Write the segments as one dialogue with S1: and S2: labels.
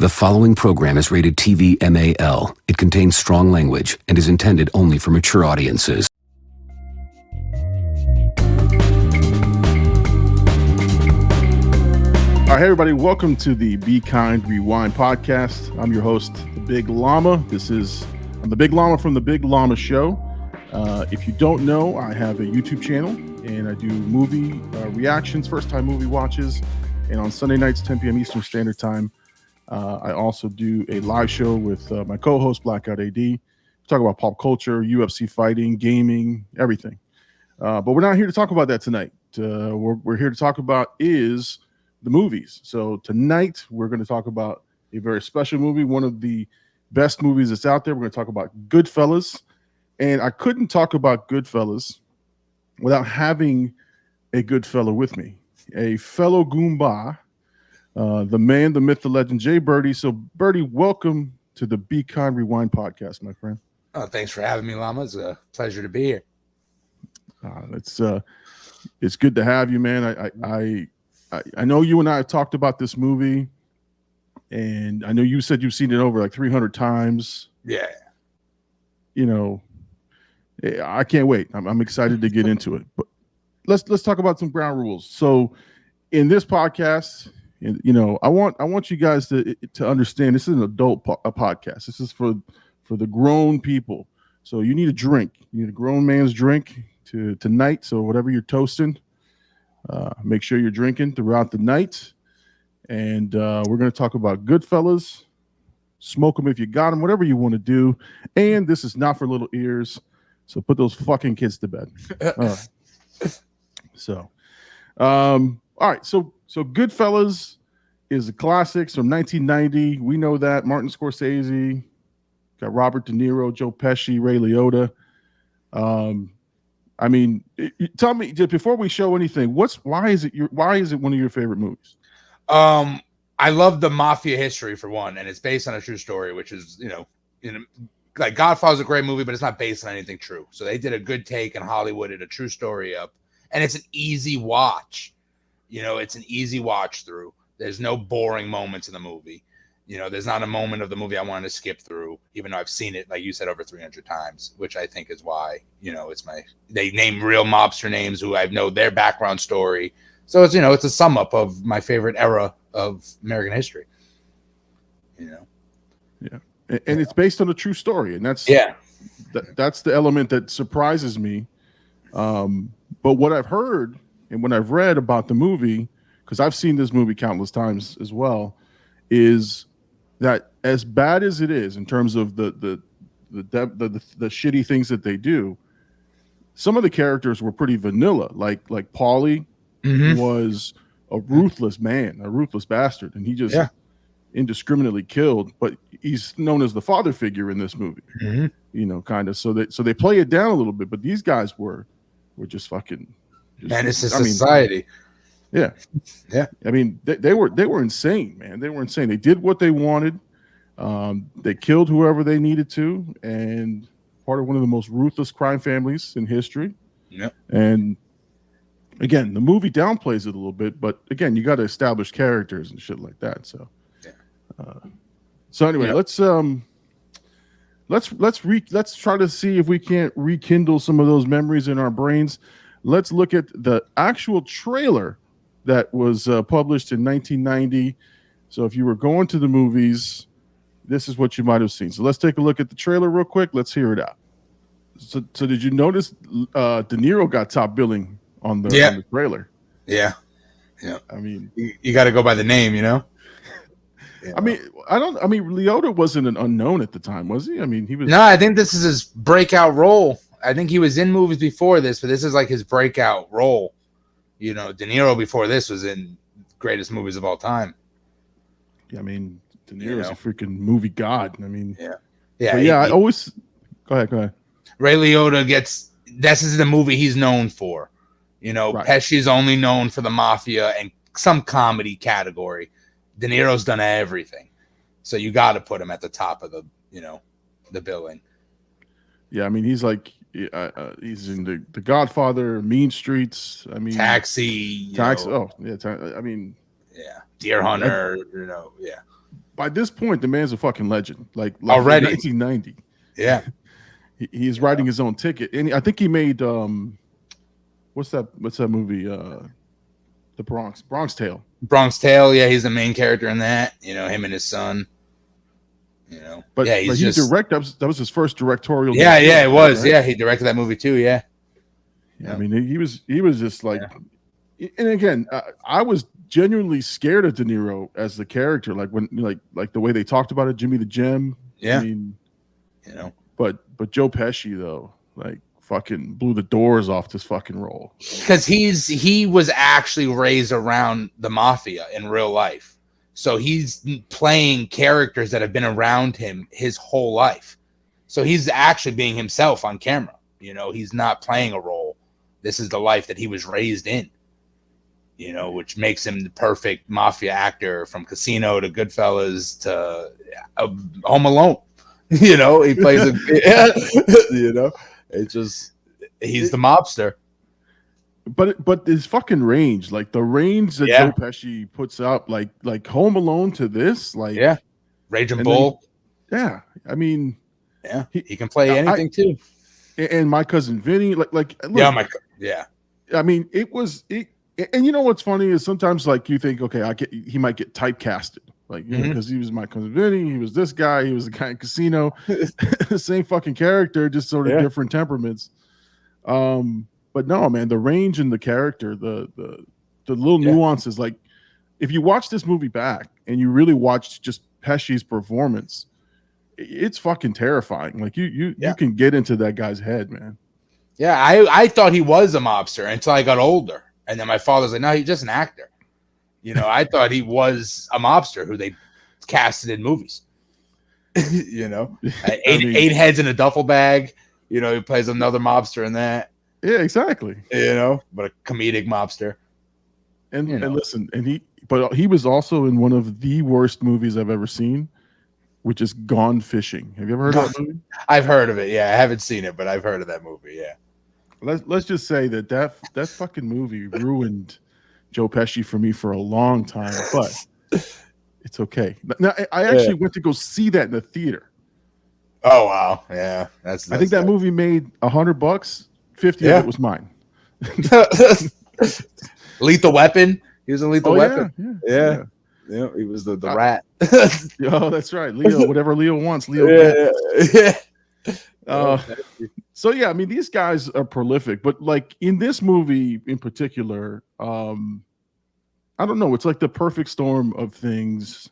S1: The following program is rated TV MAL. It contains strong language and is intended only for mature audiences.
S2: All right, hey everybody, welcome to the Be Kind Rewind podcast. I'm your host, the Big Llama. I'm the Big Llama from the Big Llama Show. If you don't know, I have a YouTube channel and I do movie reactions, first-time movie watches, and on Sunday nights, 10 p.m. Eastern Standard Time, I also do a live show with my co-host, Blackout AD. We talk about pop culture, UFC fighting, gaming, everything. But we're not here to talk about that tonight. We're here to talk about is the movies. So tonight we're going to talk about a very special movie, one of the best movies that's out there. We're going to talk about Goodfellas. And I couldn't talk about Goodfellas without having a good fellow with me, a fellow Goomba, the man, the myth, the legend, J-Birdy. So, Birdie, welcome to the Be Kind Rewind podcast, my friend.
S3: Oh, thanks for having me, Llama. It's a pleasure to be here.
S2: It's good to have you, man. I know you and I have talked about this movie, and I know you said you've seen it over like 300 times.
S3: Yeah.
S2: You know, I can't wait. I'm excited to get into it. But let's talk about some ground rules. So, in this podcast, you know, I want you guys to understand this is an adult podcast. This is for the grown people. So you need a drink. You need a grown man's drink tonight. So whatever you're toasting, make sure you're drinking throughout the night. And we're going to talk about Goodfellas. Smoke them if you got them, whatever you want to do. And this is not for little ears. So put those fucking kids to bed. All right. So, all right. So Goodfellas is a classic from 1990. We know that. Martin Scorsese, got Robert De Niro, Joe Pesci, Ray Liotta. I mean, tell me just before we show anything, why is it one of your favorite movies?
S3: I love the mafia history for one, and it's based on a true story, which is, like Godfather's a great movie, but it's not based on anything true. So they did a good take in Hollywood and a true story up, and it's an easy watch. It's an easy watch through. There's no boring moments in the movie. There's not a moment of the movie I wanted to skip through, even though I've seen it, like you said, over 300 times, which I think is why, they name real mobster names who I know their background story. So it's, it's a sum up of my favorite era of American history,
S2: Yeah. And it's based on a true story. And that's the element that surprises me. But what I've heard and when I've read about the movie, because I've seen this movie countless times as well, is that as bad as it is in terms of the shitty things that they do, some of the characters were pretty vanilla. Like Paulie was a ruthless man, a ruthless bastard, and he just indiscriminately killed. But he's known as the father figure in this movie, kind of. So they play it down a little bit. But these guys were just fucking
S3: menace to society.
S2: Yeah. I mean, they were insane, man. They were insane. They did what they wanted. They killed whoever they needed to, and part of one of the most ruthless crime families in history.
S3: Yeah. And
S2: again, the movie downplays it a little bit, but again, you got to establish characters and shit like that. So, anyway, let's try to see if we can't rekindle some of those memories in our brains. Let's look at the actual trailer that was published in 1990. So if you were going to the movies, this is what you might have seen. So let's take a look at the trailer real quick. Let's hear it out. So did you notice De Niro got top billing on the trailer?
S3: Yeah.
S2: I mean,
S3: you got to go by the name,
S2: I mean, Liotta wasn't an unknown at the time, was he? I mean, he was.
S3: No, I think this is his breakout role. I think he was in movies before this, but this is like his breakout role. De Niro before this was in greatest movies of all time.
S2: Yeah, I mean, De Niro's a freaking movie god. I mean,
S3: I
S2: always go ahead.
S3: Ray Liotta this is the movie he's known for. Right. Pesci's only known for the mafia and some comedy category. De Niro's done everything, so you got to put him at the top of the billing.
S2: Yeah, I mean, he's like. He's in the Godfather, Mean Streets. I mean,
S3: Taxi.
S2: Oh, yeah. I mean,
S3: Deer Hunter.
S2: by this point, the man's a fucking legend. Like
S3: Already.
S2: 1990.
S3: Yeah.
S2: He's writing his own ticket, and I think he made what's that movie? The Bronx Tale.
S3: Bronx Tale. Yeah, he's the main character in that. You know, him and his son. You know,
S2: but
S3: yeah,
S2: he directed. That was his first directorial.
S3: Yeah, it was. Right? Yeah, he directed that movie too. Yeah.
S2: I mean, he was just like, and again, I was genuinely scared of De Niro as the character, like when like the way they talked about it, Jimmy the Gem.
S3: Yeah.
S2: I mean,
S3: you know,
S2: but Joe Pesci though, like fucking blew the doors off this fucking role
S3: because he was actually raised around the mafia in real life. So he's playing characters that have been around him his whole life. So he's actually being himself on camera. You know, he's not playing a role. This is the life that he was raised in, you know, which makes him the perfect mafia actor from Casino to Goodfellas to Home Alone. You know, he plays you know, it's just, he's the mobster.
S2: But his fucking range, like the range that Joe Pesci puts up, like Home Alone to this, like
S3: Raging Bull.
S2: I mean,
S3: he can play anything too.
S2: And My Cousin Vinny, look, I mean, and you know what's funny is sometimes like you think, okay, he might get typecasted, like because he was My Cousin Vinny, he was this guy, he was the guy in Casino, the same fucking character, just sort of different temperaments. But no, man, the range in the character, the little nuances, like if you watch this movie back and you really watched just Pesci's performance, it's fucking terrifying. Like you can get into that guy's head, man.
S3: Yeah, I thought he was a mobster until I got older. And then my father's like, no, he's just an actor. You know, I thought he was a mobster who they casted in movies. You know, eight heads in a duffel bag. You know, he plays another mobster in that.
S2: Yeah, exactly.
S3: You know, but a comedic mobster.
S2: And listen, but he was also in one of the worst movies I've ever seen, which is Gone Fishing. Have you ever heard of that movie?
S3: I've heard of it. Yeah, I haven't seen it, but I've heard of that movie. Yeah.
S2: Let's just say that fucking movie ruined Joe Pesci for me for a long time, but it's okay. Now I actually went to go see that in the theater.
S3: Oh wow, yeah, that's
S2: I think that movie made $100. 50 of it was mine.
S3: Lethal Weapon. He was in Lethal Weapon.
S2: Yeah.
S3: He was the rat.
S2: Oh, that's right. Leo, whatever Leo wants, Leo gets. So yeah, I mean, these guys are prolific, but like in this movie in particular, I don't know. It's like the perfect storm of things,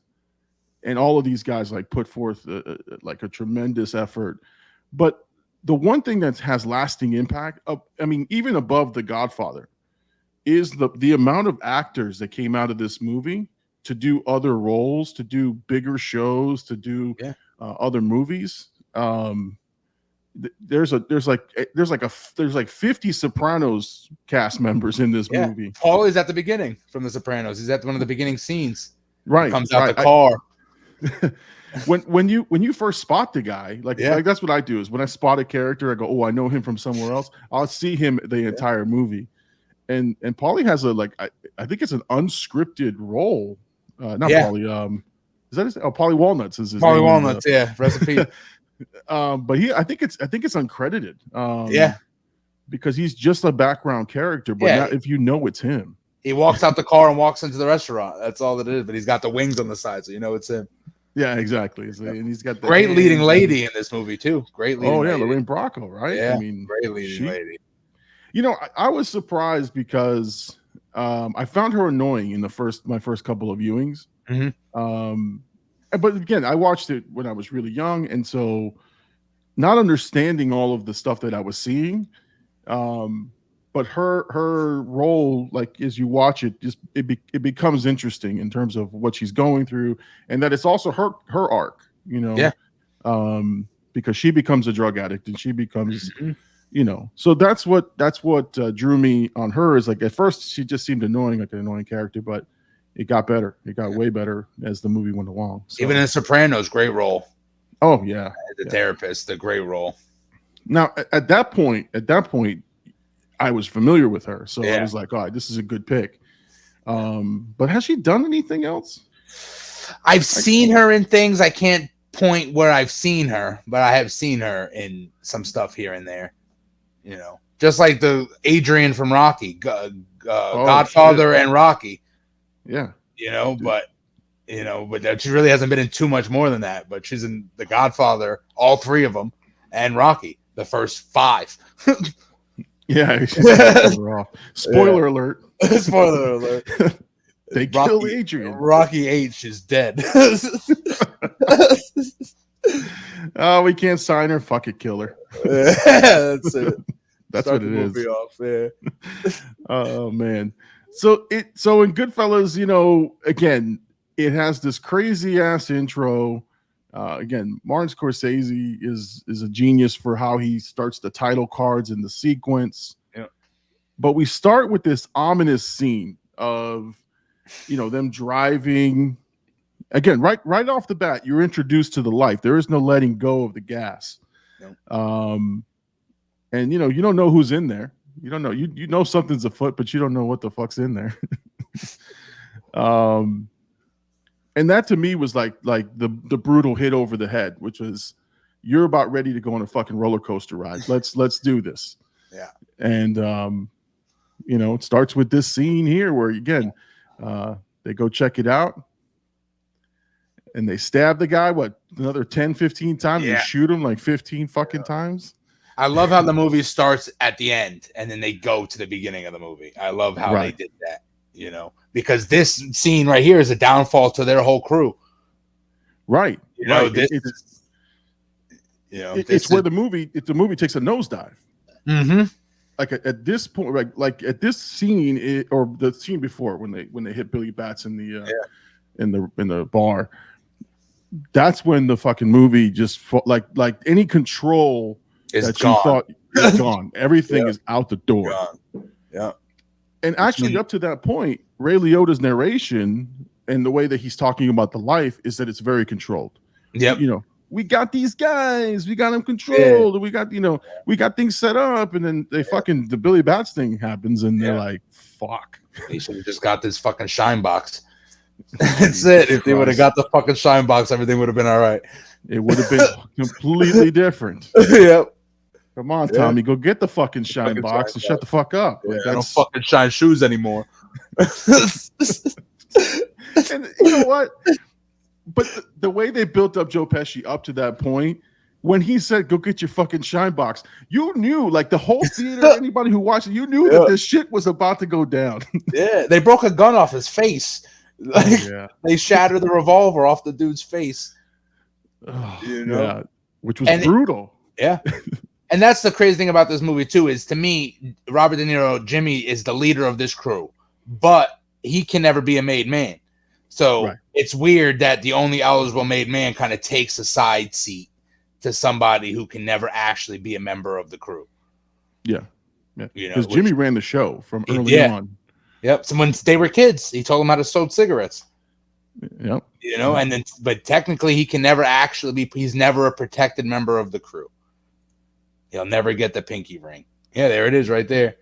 S2: and all of these guys like put forth like a tremendous effort. But the one thing that has lasting impact, I mean, even above The Godfather, is the amount of actors that came out of this movie to do other roles, to do bigger shows, to do other movies. There's like 50 Sopranos cast members in this movie.
S3: Paul is at the beginning from The Sopranos. He's at one of the beginning scenes.
S2: Right,
S3: he comes out the car.
S2: When you first spot the guy, like that's what I do is when I spot a character, I go, oh, I know him from somewhere else. I'll see him the entire movie. And Paulie has I think it's an unscripted role. Not Paulie. Is that his? Oh, Paulie Walnuts is his
S3: Paulie Walnuts. Recipe.
S2: But I think it's uncredited. Because he's just a background character, but not if you know it's him.
S3: He walks out the car and walks into the restaurant. That's all it is. But he's got the wings on the side, so you know it's him.
S2: Yeah, exactly. So, and he's got the
S3: great leading lady in this movie too. Great leading.
S2: Oh yeah, Lorraine Bracco, right?
S3: Yeah,
S2: I mean,
S3: great leading lady.
S2: You know, I was surprised because I found her annoying in my first couple of viewings. But again, I watched it when I was really young, and so not understanding all of the stuff that I was seeing. But her role, like as you watch it, just it becomes interesting in terms of what she's going through, and that it's also her arc, you know. Because she becomes a drug addict and she becomes, you know. So that's what drew me on her. Is like at first she just seemed annoying, like an annoying character, but it got better. It got way better as the movie went along. So.
S3: Even in Sopranos, great role.
S2: Oh yeah,
S3: the therapist, the great role.
S2: Now at that point. I was familiar with her, so I was like, "Oh, this is a good pick." But has she done anything else?
S3: I've seen her in things. I can't point where I've seen her, but I have seen her in some stuff here and there. You know, just like the Adrian from Rocky, Godfather and Rocky.
S2: Yeah.
S3: You know, but she really hasn't been in too much more than that. But she's in The Godfather, all three of them, and Rocky, the first 5.
S2: Yeah. Spoiler alert.
S3: Spoiler alert.
S2: They kill Adrian.
S3: Rocky H is dead.
S2: Oh, we can't sign her. Fuck it, kill her.
S3: That's it.
S2: That's
S3: Start
S2: what it is.
S3: off, yeah.
S2: Oh man. So in Goodfellas, you know, again, it has this crazy ass intro. Again, Martin Scorsese is a genius for how he starts the title cards in the sequence.
S3: Yeah.
S2: But we start with this ominous scene of, you know, them driving. Again, right off the bat, you're introduced to the life. There is no letting go of the gas.
S3: No.
S2: And you know, you don't know who's in there. You don't know. You know something's afoot, but you don't know what the fuck's in there. And that to me was like the brutal hit over the head, which was, you're about ready to go on a fucking roller coaster ride. Let's do this.
S3: Yeah.
S2: And you know, it starts with this scene here where again, they go check it out. And they stab the guy, another 10, 15 times?
S3: Yeah.
S2: They shoot him like 15 fucking times.
S3: I love how the movie starts at the end and then they go to the beginning of the movie. I love how they did that, you know, because this scene right here is a downfall to their whole crew.
S2: Right.
S3: You know,
S2: right. It's where the movie takes a nosedive.
S3: Mm-hmm.
S2: Like at this point, like at this scene, or the scene before when they hit Billy Bats in the bar. That's when the fucking movie just like any control that
S3: gone.
S2: you thought is gone. Everything is out the door.
S3: Gone. Yeah.
S2: And actually, up to that point, Ray Liotta's narration and the way that he's talking about the life is that it's very controlled.
S3: Yep.
S2: You know, we got these guys, we got them controlled, we got, you know, we got things set up, and then they fucking the Billy Bats thing happens, and they're like, fuck.
S3: They should have just got this fucking shine box. That's it. If they would have got the fucking shine box, everything would have been all right.
S2: It would have been completely different.
S3: Yep.
S2: Come on, Tommy, go get the fucking shine box and shut the fuck up.
S3: Yeah, I don't fucking shine shoes anymore.
S2: And you know what? But the way they built up Joe Pesci up to that point, when he said, "Go get your fucking shine box," you knew, like the whole theater, anybody who watched it, you knew that this shit was about to go down.
S3: Yeah, they broke a gun off his face. Like, they shattered the revolver off the dude's face. You know?
S2: Yeah, which was brutal.
S3: Yeah. And that's the crazy thing about this movie, too, is to me, Robert De Niro, Jimmy, is the leader of this crew, but he can never be a made man. So it's weird that the only eligible made man kind of takes a side seat to somebody who can never actually be a member of the crew.
S2: Yeah.
S3: You know,
S2: because Jimmy ran the show from early on.
S3: Yep. So when they were kids, he told them how to smoke cigarettes.
S2: Yep.
S3: You know, and then, but technically he can never actually be, he's never a protected member of the crew. He'll never get the pinky ring. Yeah, there it is right there.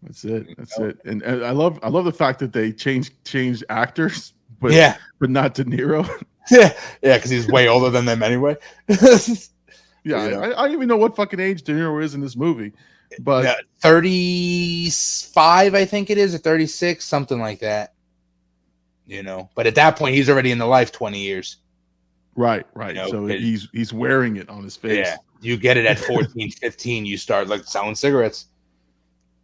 S2: That's it. That's it. And I love the fact that they changed actors, but not De Niro.
S3: Yeah, because he's way older than them anyway.
S2: I don't even know what fucking age De Niro is in this movie, but
S3: 35, I think it is, or 36, something like that. You know, but at that point, he's already in the life 20 years.
S2: Right. You know, so he's wearing it on his face.
S3: Yeah, you get it at 14, 15. You start like selling cigarettes.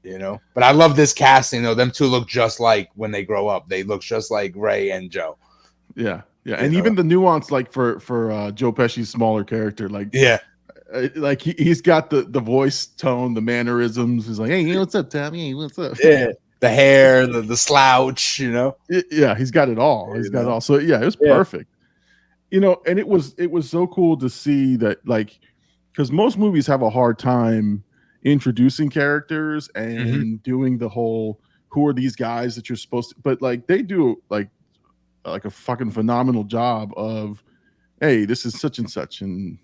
S3: You know, but I love this casting though. Them two look just like when they grow up. They look just like Ray and Joe. Yeah,
S2: and even the nuance, like for Joe Pesci's smaller character, like like he's got the voice tone, the mannerisms. He's like, "Hey, what's up, Tommy? Hey, what's up?"
S3: Yeah, the hair, the slouch. You know.
S2: Yeah, he's got it all. He's got it all. So it was perfect. You know, and it was so cool to see that, like, because most movies have a hard time introducing characters and doing the whole who are these guys that you're supposed to, but like they do like a fucking phenomenal job of, hey, this is such and such, and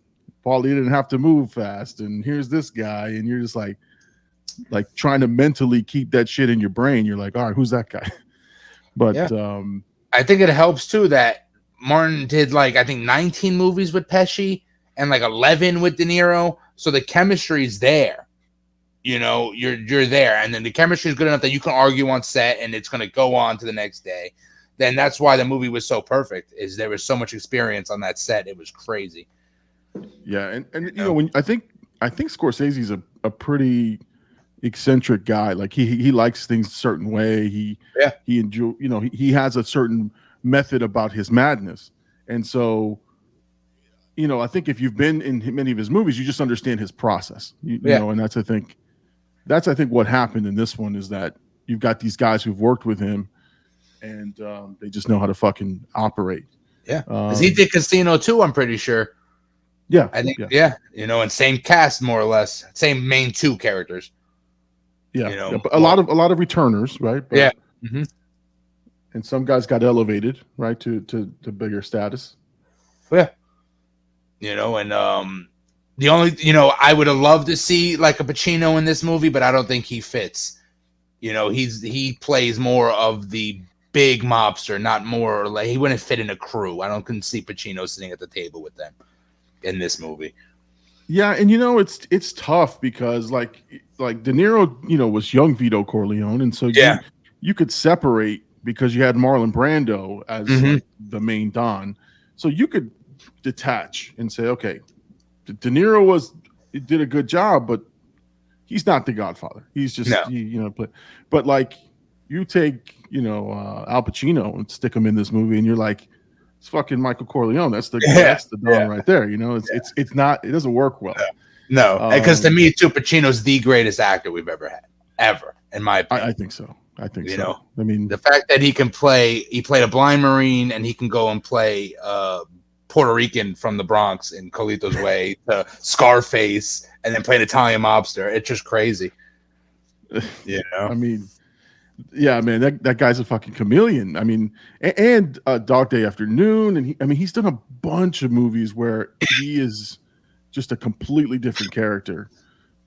S2: Paulie didn't have to move fast, and here's this guy, and you're just like trying to mentally keep that shit in your brain. You're like, all right, who's that guy? But
S3: I think it helps too that Martin did like I think 19 movies with Pesci and like 11 with De Niro, so the chemistry's there. You know, you're there, and then the chemistry is good enough that you can argue on set, and it's going to go on to the next day. Then that's why the movie was so perfect. Is there was so much experience on that set, it was crazy.
S2: Yeah, and you know when I think Scorsese's a pretty eccentric guy. Like he likes things a certain way. He enjoy, you know, he has a certain method about his madness, and so. You know, I think if you've been in many of his movies, you just understand his process. You know, and that's I think what happened in this one is that you've got these guys who've worked with him, and they just know how to fucking operate.
S3: Yeah, because he did Casino too. I'm pretty sure.
S2: Yeah,
S3: I think. Yeah, you know, and same cast more or less, same main two characters.
S2: Yeah,
S3: you know,
S2: but a lot of returners, right? But,
S3: yeah,
S2: and some guys got elevated, right, to bigger status.
S3: Yeah. You know, and the only, you know, I would have loved to see like a Pacino in this movie, but I don't think he fits. You know, he plays more of the big mobster, not more like he wouldn't fit in a crew. Couldn't see Pacino sitting at the table with them in this movie.
S2: Yeah, and you know it's tough because like De Niro, you know, was young Vito Corleone, and so you could separate because you had Marlon Brando as like, the main Don, so you could detach and say, okay, De Niro did a good job, but he's not the Godfather. He's just you know, but like you take Al Pacino and stick him in this movie, and you're like, it's fucking Michael Corleone. That's the Don right there. You know, it's not. It doesn't work well.
S3: No, because to me, too, Pacino's the greatest actor we've ever had, ever, in my opinion.
S2: I think so. You
S3: know,
S2: I mean,
S3: the fact that he played a blind Marine, and he can go and play Puerto Rican from the Bronx in Carlito's Way to Scarface, and then play an Italian mobster. It's just crazy. You know,
S2: I mean, yeah, man, that guy's a fucking chameleon. I mean, and Dog Day Afternoon, and he's done a bunch of movies where he is just a completely different character.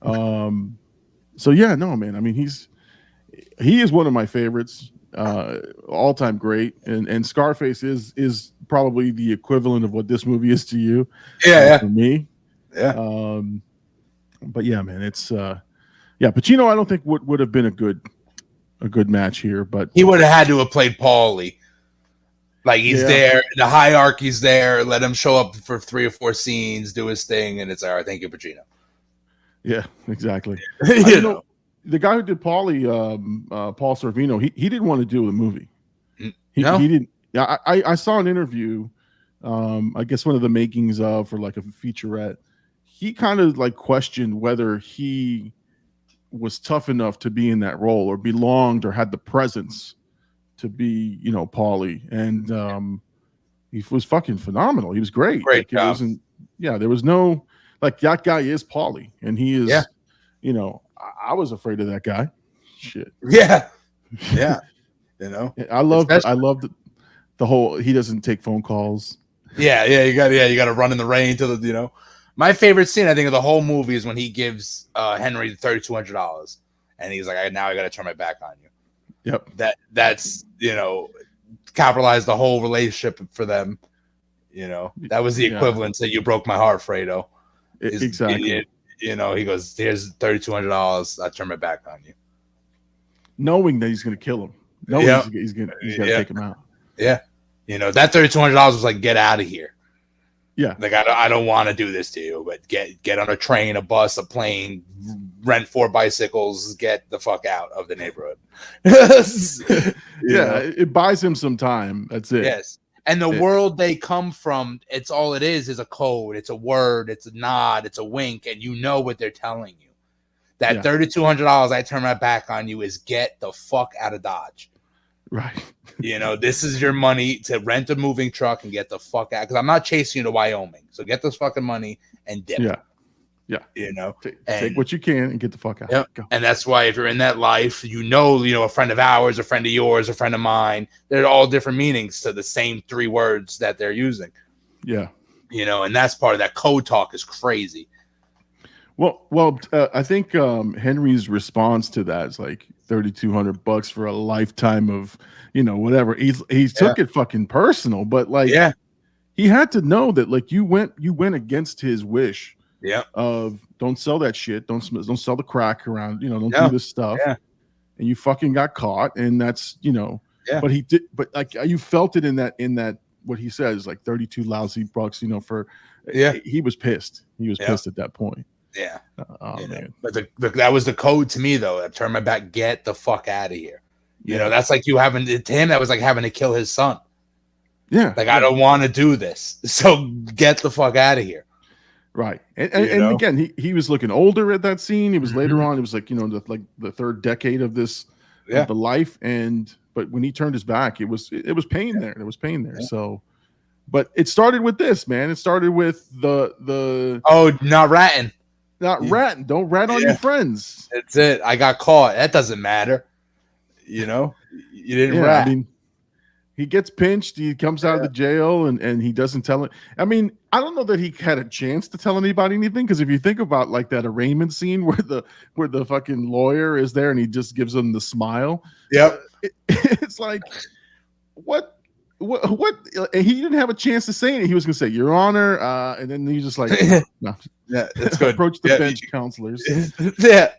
S2: So yeah, no, man. I mean, he is one of my favorites, all time great, and Scarface is probably the equivalent of what this movie is to you. For me. Yeah. But yeah, man, it's Pacino I don't think would have been a good match here, but
S3: he would have had to have played Paulie. Like he's there, the hierarchy's there, let him show up for 3 or 4 scenes, do his thing, and it's all right. Thank you, Pacino.
S2: Yeah, exactly. you know, the guy who did Paulie, Paul Sorvino, he didn't want to do the movie. He didn't. Yeah, I saw an interview. I guess one of the makings of for like a featurette. He kind of like questioned whether he was tough enough to be in that role or belonged or had the presence to be, you know, Paulie. And he was fucking phenomenal. He was great. Like, it wasn't. Yeah, there was no like that guy is Paulie, and he is. You know, I was afraid of that guy. Shit.
S3: Yeah. You know,
S2: I loved the whole. He doesn't take phone calls.
S3: Yeah. You got to run in the rain to the. You know, my favorite scene I think of the whole movie is when he gives Henry $3,200, and he's like, now I got to turn my back on you.
S2: Yep.
S3: That's you know, capitalized the whole relationship for them. You know, that was the equivalent to "You broke my heart, Fredo."
S2: Exactly.
S3: You know, he goes, "Here's $3,200. I turn my back on you,"
S2: knowing that he's going to kill him. Knowing he's going to take him out.
S3: Yeah, you know that $3,200 was like, "Get out of here."
S2: Yeah,
S3: like I don't want to do this to you, but get on a train, a bus, a plane, rent 4 bicycles, get the fuck out of the neighborhood.
S2: It buys him some time. That's it.
S3: Yes. And the world they come from, it's all it is a code. It's a word. It's a nod. It's a wink. And you know what they're telling you. That $3,200 I turn my back on you is get the fuck out of Dodge.
S2: Right.
S3: You know, this is your money to rent a moving truck and get the fuck out. Because I'm not chasing you to Wyoming. So get this fucking money and dip.
S2: Yeah.
S3: You know,
S2: take what you can and get the fuck out.
S3: Yep. And that's why if you're in that life, you know, a friend of ours, a friend of yours, a friend of mine, they're all different meanings to the same 3 words that they're using.
S2: Yeah.
S3: You know, and that's part of that code talk is crazy.
S2: Well, I think Henry's response to that is like $3,200 for a lifetime of, you know, whatever. He took it fucking personal, but like, he had to know that like you went against his wish
S3: Yeah.
S2: of don't sell that shit, don't sell the crack around, don't
S3: Yeah.
S2: do this stuff.
S3: Yeah.
S2: And you fucking got caught, and that's
S3: Yeah.
S2: But he did, but like you felt it in that what he says, like 32 lousy bucks, for he was pissed. He was pissed at that point.
S3: Yeah.
S2: Oh man.
S3: But that was the code to me though. I turned my back, get the fuck out of here. That's like you having to him, that was like having to kill his son.
S2: Yeah.
S3: Like I don't want to do this. So get the fuck out of here.
S2: Right. And again, he was looking older at that scene. It was later on. It was like, the third decade of this of the life. But when he turned his back, it was pain there. There was pain there. So, but it started with this, man. It started with the
S3: not ratting.
S2: Not ratting. Don't rat on your friends.
S3: That's it. I got caught. That doesn't matter. You didn't rat.
S2: I mean, he gets pinched. He comes out of the jail, and he doesn't tell it. I mean, I don't know that he had a chance to tell anybody anything, because if you think about like that arraignment scene where the fucking lawyer is there and he just gives him the smile.
S3: Yep.
S2: It's like what? And he didn't have a chance to say anything. He was going to say, "Your Honor," and then he's just like, "No."
S3: Yeah, that's good.
S2: Approach the bench counselors.
S3: Yeah.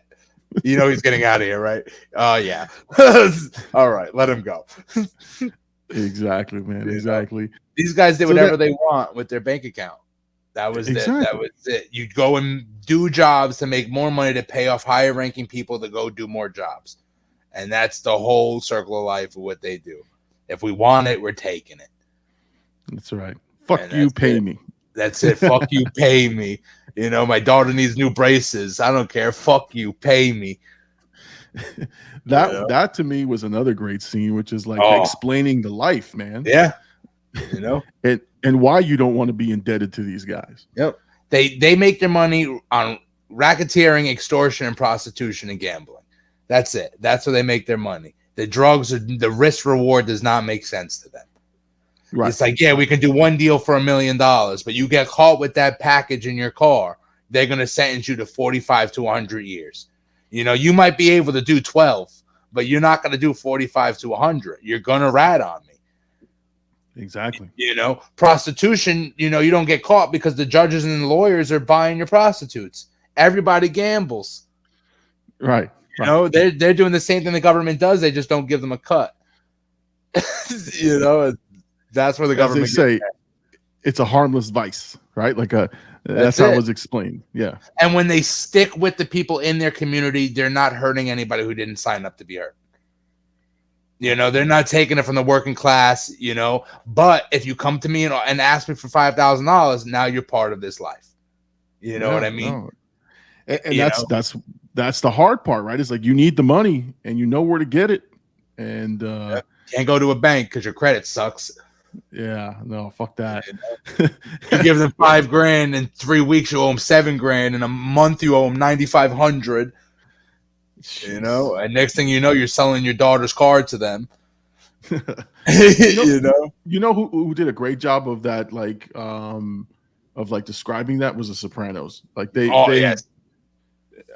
S3: He's getting out of here, right? Oh, yeah. All right, let him go.
S2: Exactly, man. Exactly.
S3: These guys did whatever they want with their bank account. That was it. That was it. You'd go and do jobs to make more money to pay off higher ranking people to go do more jobs. And that's the whole circle of life of what they do. If we want it, we're taking it.
S2: That's right. Fuck you, pay me.
S3: That's it. Fuck you, pay me. My daughter needs new braces. I don't care. Fuck you, pay me.
S2: That to me was another great scene, which is like explaining the life, man.
S3: Yeah.
S2: And why you don't want to be indebted to these guys.
S3: Yep. They make their money on racketeering, extortion, and prostitution and gambling. That's it. That's where they make their money. The drugs, the risk reward does not make sense to them. Right. It's like, we can do one deal for $1 million, but you get caught with that package in your car, they're going to sentence you to 45 to 100 years. You might be able to do 12, but you're not going to do 45 to 100. You're going to rat on me.
S2: Exactly.
S3: Prostitution, you don't get caught because the judges and the lawyers are buying your prostitutes. Everybody gambles.
S2: Right.
S3: They're doing the same thing the government does. They just don't give them a cut. That's where the government,
S2: as they say, it's a harmless vice, right? Like that's how it was explained. Yeah.
S3: And when they stick with the people in their community, they're not hurting anybody who didn't sign up to be hurt. They're not taking it from the working class, but if you come to me and ask me for $5,000, now you're part of this life. You know what I mean?
S2: No. And that's the hard part, right? It's like you need the money and you know where to get it. And
S3: can't go to a bank because your credit sucks.
S2: Yeah, no, fuck that.
S3: You give them $5,000 in 3 weeks, you owe them $7,000 in a month, you owe them $9,500. And next thing you know, you're selling your daughter's car to them.
S2: Who did a great job of that, of describing that was The Sopranos. Like they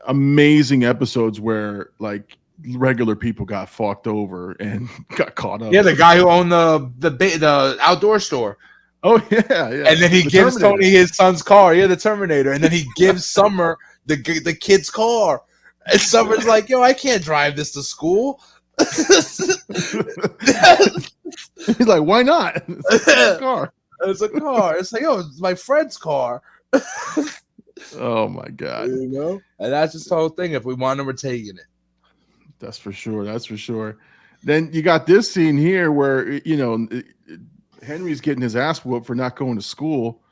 S2: amazing episodes where like regular people got fucked over and got caught up.
S3: Yeah, the guy who owned the outdoor store.
S2: Oh yeah.
S3: And then he gives Tony his son's car. Yeah, the Terminator. And then he gives Summer the kid's car. And Summer's like, "Yo, I can't drive this to school."
S2: He's like, "Why not? It's a car."
S3: It's a car. It's like, "Oh, it's my friend's car."
S2: Oh my god.
S3: And that's just the whole thing. If we want it, we're taking it.
S2: That's for sure. Then you got this scene here where Henry's getting his ass whooped for not going to school.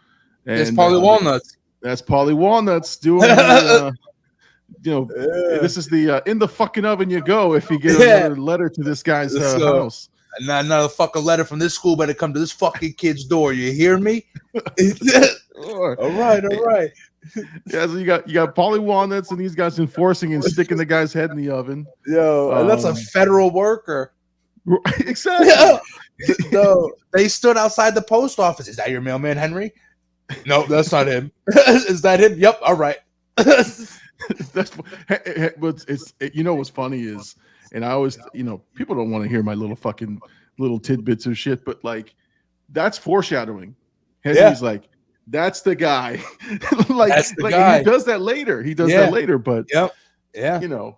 S2: And
S3: it's Paulie Walnuts.
S2: That's Paulie Walnuts doing this is the in the fucking oven you go if you get another letter to this guy's house.
S3: Another fucking letter from this school better come to this fucking kid's door. You hear me? All right.
S2: Yeah, so you got Paulie Walnuts and these guys enforcing and sticking the guy's head in the oven.
S3: And that's a federal worker.
S2: Exactly.
S3: Yeah. No, they stood outside the post office. Is that your mailman, Henry? No, that's not him. Is that him? Yep. All right.
S2: What's funny is, and I always, people don't want to hear my little tidbits of shit, but like that's foreshadowing. Henry's like, that's the guy.
S3: That's the guy.
S2: He does that later. But
S3: yeah,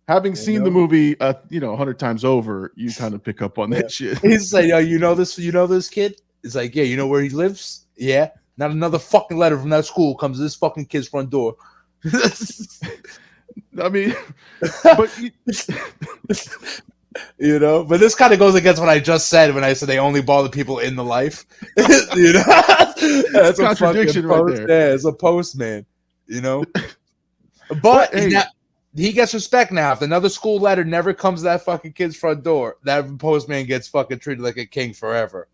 S2: having seen the movie 100 times over, you kind of pick up on that shit.
S3: He's like, oh, you know this kid? It's like, yeah, you know where he lives? Yeah. Not another fucking letter from that school comes to this fucking kid's front door.
S2: I mean, but
S3: but this kind of goes against what I just said when I said they only bother people in the life. That's a contradiction right there. Yeah, it's a postman. But hey, he gets respect now. If another school letter never comes to that fucking kid's front door, that postman gets fucking treated like a king forever.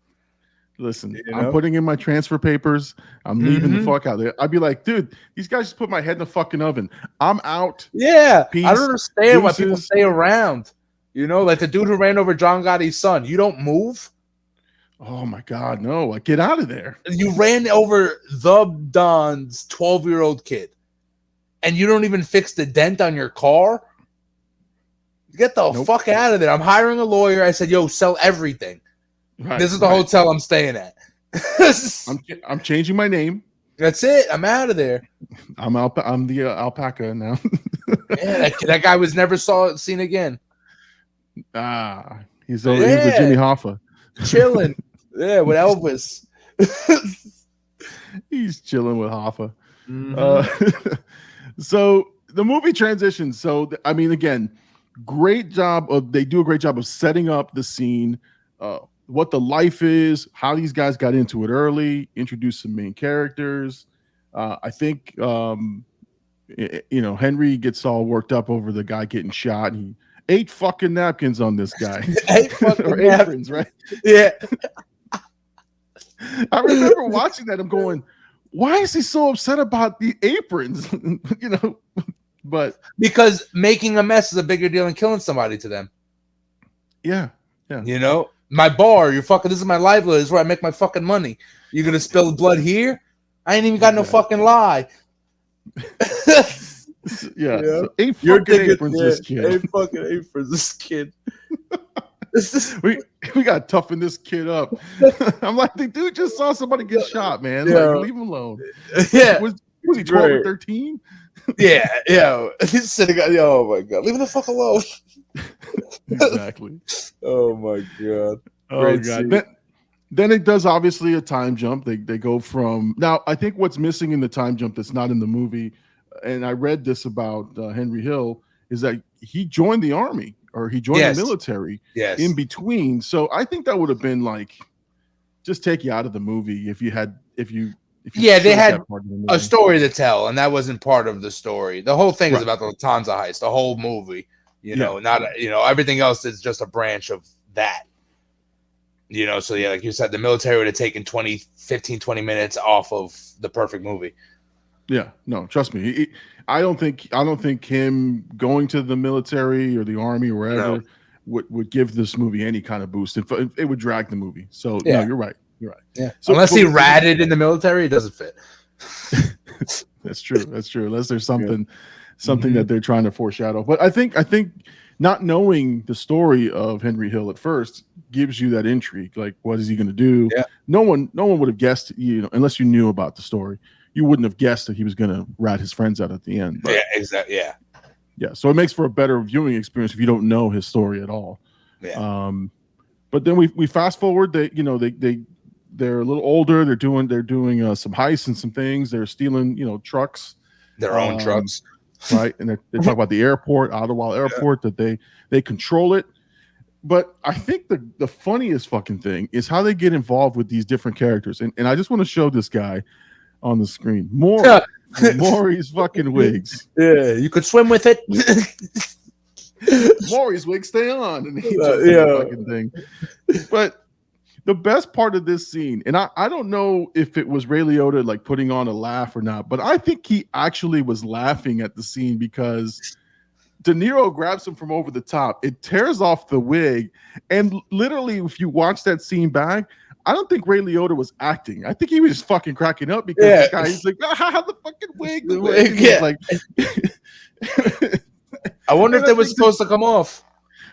S2: Listen, I'm putting in my transfer papers. I'm leaving the fuck out there. I'd be like, dude, these guys just put my head in the fucking oven. I'm out.
S3: Yeah. Peace. I don't understand why people stay around. Like the dude who ran over John Gotti's son. You don't move.
S2: Oh my God, no. Like, get out of there.
S3: You ran over the Don's 12-year-old kid. And you don't even fix the dent on your car? Get the fuck out of there. I'm hiring a lawyer. I said, yo, sell everything. Right, this is the hotel I'm staying at.
S2: I'm changing my name.
S3: That's it. I'm out of there.
S2: I'm the alpaca now.
S3: Yeah, that guy was never seen again.
S2: He's with Jimmy Hoffa.
S3: Chilling. Yeah, with Elvis.
S2: He's chilling with Hoffa. So the movie transitions. So, I mean, again, they do a great job of setting up the scene, what the life is, how these guys got into it early, introduce some main characters. I think, Henry gets all worked up over the guy getting shot. He 8 fucking napkins on this guy.
S3: 8 fucking
S2: aprons, right?
S3: Yeah.
S2: I remember watching that. I'm going, why is he so upset about the aprons? But
S3: because making a mess is a bigger deal than killing somebody to them.
S2: Yeah.
S3: My bar, this is my livelihood. This is where I make my fucking money. You're gonna spill blood here? I ain't even got no fucking lie.
S2: Yeah. So 8 fucking aprons this kid.
S3: 8 fucking aprons this kid.
S2: We got to toughen this kid up. I'm like, the dude just saw somebody get shot, man.
S3: Yeah.
S2: Like, leave him alone.
S3: Yeah.
S2: Was he 12 or 13?
S3: Yeah. He's sitting. Oh my God, leave him the fuck alone.
S2: Exactly.
S3: Oh my God.
S2: Oh God. Then it does obviously a time jump. They go from now. I think what's missing in the time jump that's not in the movie, and I read this about Henry Hill, is that he joined the army or he joined the military in between. So I think that would have been like just take you out of the movie if you they had a story to tell, and that wasn't part of the story. The whole thing is about the Lufthansa heist, the whole movie. Not everything else is just a branch of that. So yeah, like you said, the military would have taken 15-20 minutes off of the perfect movie. Yeah, no, trust me. I don't think him going to the military or the army or wherever would give this movie any kind of boost. It would drag the movie. So no, you're right.
S3: Yeah. So, unless he ratted in the military, it doesn't fit.
S2: That's true. Unless there's something that they're trying to foreshadow. But I think not knowing the story of Henry Hill at first gives you that intrigue. Like, what is he going to do?
S3: Yeah.
S2: No one would have guessed, unless you knew about the story. You wouldn't have guessed that he was going to rat his friends out at the end. But,
S3: yeah, exactly. Yeah.
S2: Yeah. So it makes for a better viewing experience if you don't know his story at all.
S3: Yeah.
S2: But then we fast forward. They're a little older. They're doing some heists and some things. They're stealing, trucks.
S3: Their own trucks.
S2: Right. And they talk about the airport, Ottawa Airport, that they control it. But I think the funniest fucking thing is how they get involved with these different characters. And I just want to show this guy on the screen. Maury's fucking wigs.
S3: Yeah, you could swim with it.
S2: Maury's wigs stay on. And he does the fucking thing. But the best part of this scene, and I don't know if it was Ray Liotta like putting on a laugh or not, but I think he actually was laughing at the scene because De Niro grabs him from over the top. It tears off the wig. And literally, if you watch that scene back, I don't think Ray Liotta was acting. I think he was just fucking cracking up because the guy, he's like, the fucking wig. The wig.
S3: Yeah.
S2: Like,
S3: I wonder if that was supposed to come off.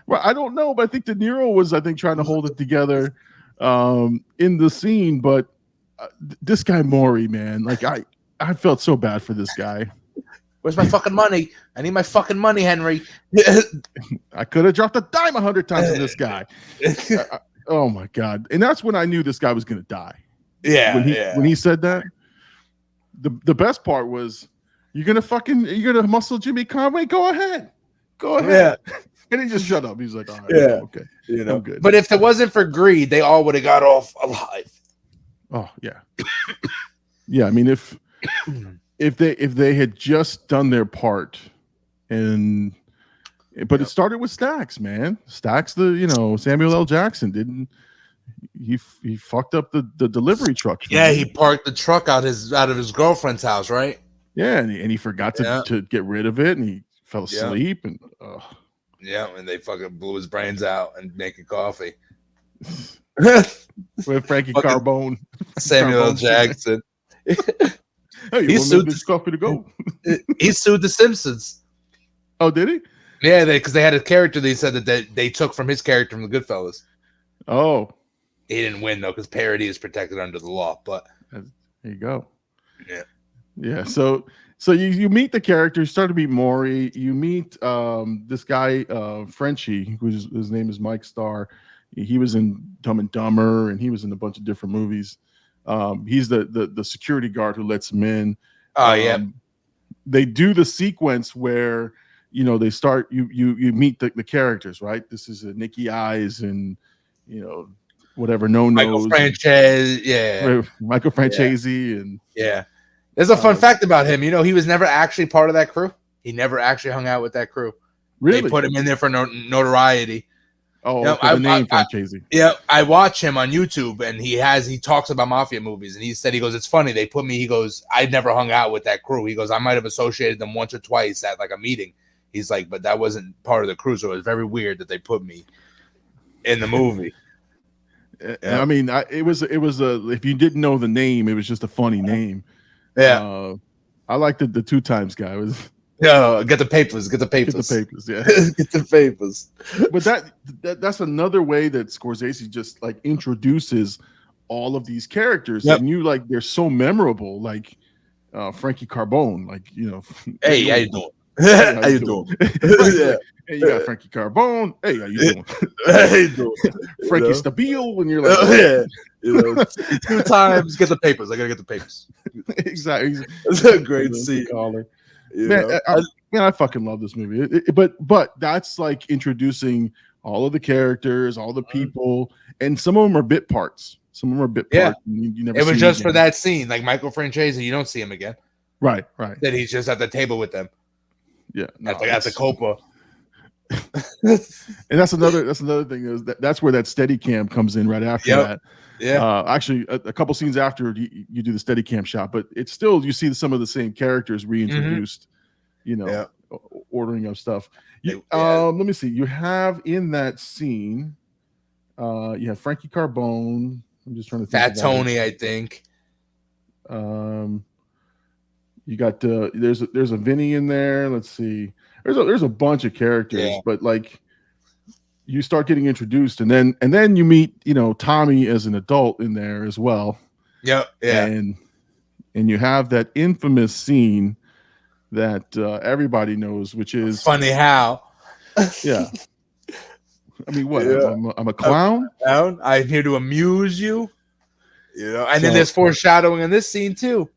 S2: Well, I don't know, but I think De Niro was, trying to hold it together in the scene. But this guy Maury, man, like I felt so bad for this guy.
S3: Where's my fucking money? I need my fucking money, Henry.
S2: I could have dropped a dime 100 times on this guy. Oh my god! And that's when I knew this guy was gonna die.
S3: Yeah,
S2: when he said that, the best part was, you're gonna muscle Jimmy Conway? Go ahead. Yeah. And he just shut up. He's like, all right, okay, I'm good.
S3: But if it wasn't for greed, they all would have got off alive.
S2: Oh yeah, yeah. I mean, if they had just done their part, but it started with Stax, man. Stax, Samuel L. Jackson didn't. He fucked up the delivery truck.
S3: Yeah, he parked the truck out of his girlfriend's house, right?
S2: Yeah, and he forgot to get rid of it, and he fell asleep, and
S3: and they fucking blew his brains out and making coffee
S2: with Frankie Carbone,
S3: Samuel L. Jackson.
S2: Hey, he sued this coffee to go.
S3: He sued the Simpsons.
S2: Oh, did he?
S3: Yeah, because they had a character they said that they took from his character from the Goodfellas.
S2: Oh,
S3: he didn't win though because parody is protected under the law. But
S2: there you go.
S3: Yeah.
S2: So you meet the characters, start to meet Maury. You meet this guy Frenchie, his name is Mike Starr. He was in Dumb and Dumber, and he was in a bunch of different movies. He's the security guard who lets him in. They do the sequence where they start. You meet the characters, right? This is Nicky Eyes and whatever
S3: Michael Franchese,
S2: Michael Franchese, and
S3: There's a fun fact about him. He was never actually part of that crew. He never actually hung out with that crew.
S2: Really?
S3: They put him in there for notoriety.
S2: Oh, the name Franchese.
S3: Yeah, I watch him on YouTube, and he talks about mafia movies, and he goes, it's funny, they put me, he goes, I never hung out with that crew. He goes, I might have associated them once or twice at like a meeting. He's like, but that wasn't part of the crew, so it was very weird that they put me in the movie.
S2: I mean, it was if you didn't know the name, it was just a funny name.
S3: Yeah.
S2: I liked the 2 times guy. It was
S3: get the papers.
S2: Yeah.
S3: Get the papers.
S2: But that's another way that Scorsese just like introduces all of these characters, and they're so memorable. Like Frankie Carbone,
S3: hey, how you doing? How you doing?
S2: Yeah. Hey, you got Frankie Carbone. Hey, how you doing?
S3: How you doing?
S2: Frankie Stabile, when you're like,
S3: 2 times, get the papers. I gotta get the papers.
S2: Exactly.
S3: It's a great scene.
S2: Man, I fucking love this movie. But that's like introducing all of the characters, all the people, and some of them are bit parts. Some of them are bit parts. You never.
S3: It was just for that scene, like Michael Franchese. You don't see him again.
S2: Right.
S3: That he's just at the table with them.
S2: Yeah,
S3: at the Copa.
S2: And that's another thing is that's where that Steadicam comes in right after that.
S3: Yeah.
S2: Actually, a couple scenes after you do the Steadicam shot, but it's still, you see some of the same characters reintroduced. Ordering of stuff. Let me see. You have in that scene, you have Frankie Carbone. I'm just trying to think.
S3: Fat Tony, I think.
S2: You got there's a Vinny in there. Let's see. There's a bunch of characters, but like you start getting introduced, and then you meet Tommy as an adult in there as well.
S3: Yeah.
S2: And you have that infamous scene that everybody knows, which is
S3: funny how.
S2: Yeah. I mean, what? Yeah. I'm a clown.
S3: I'm here to amuse you. And then there's foreshadowing in this scene too.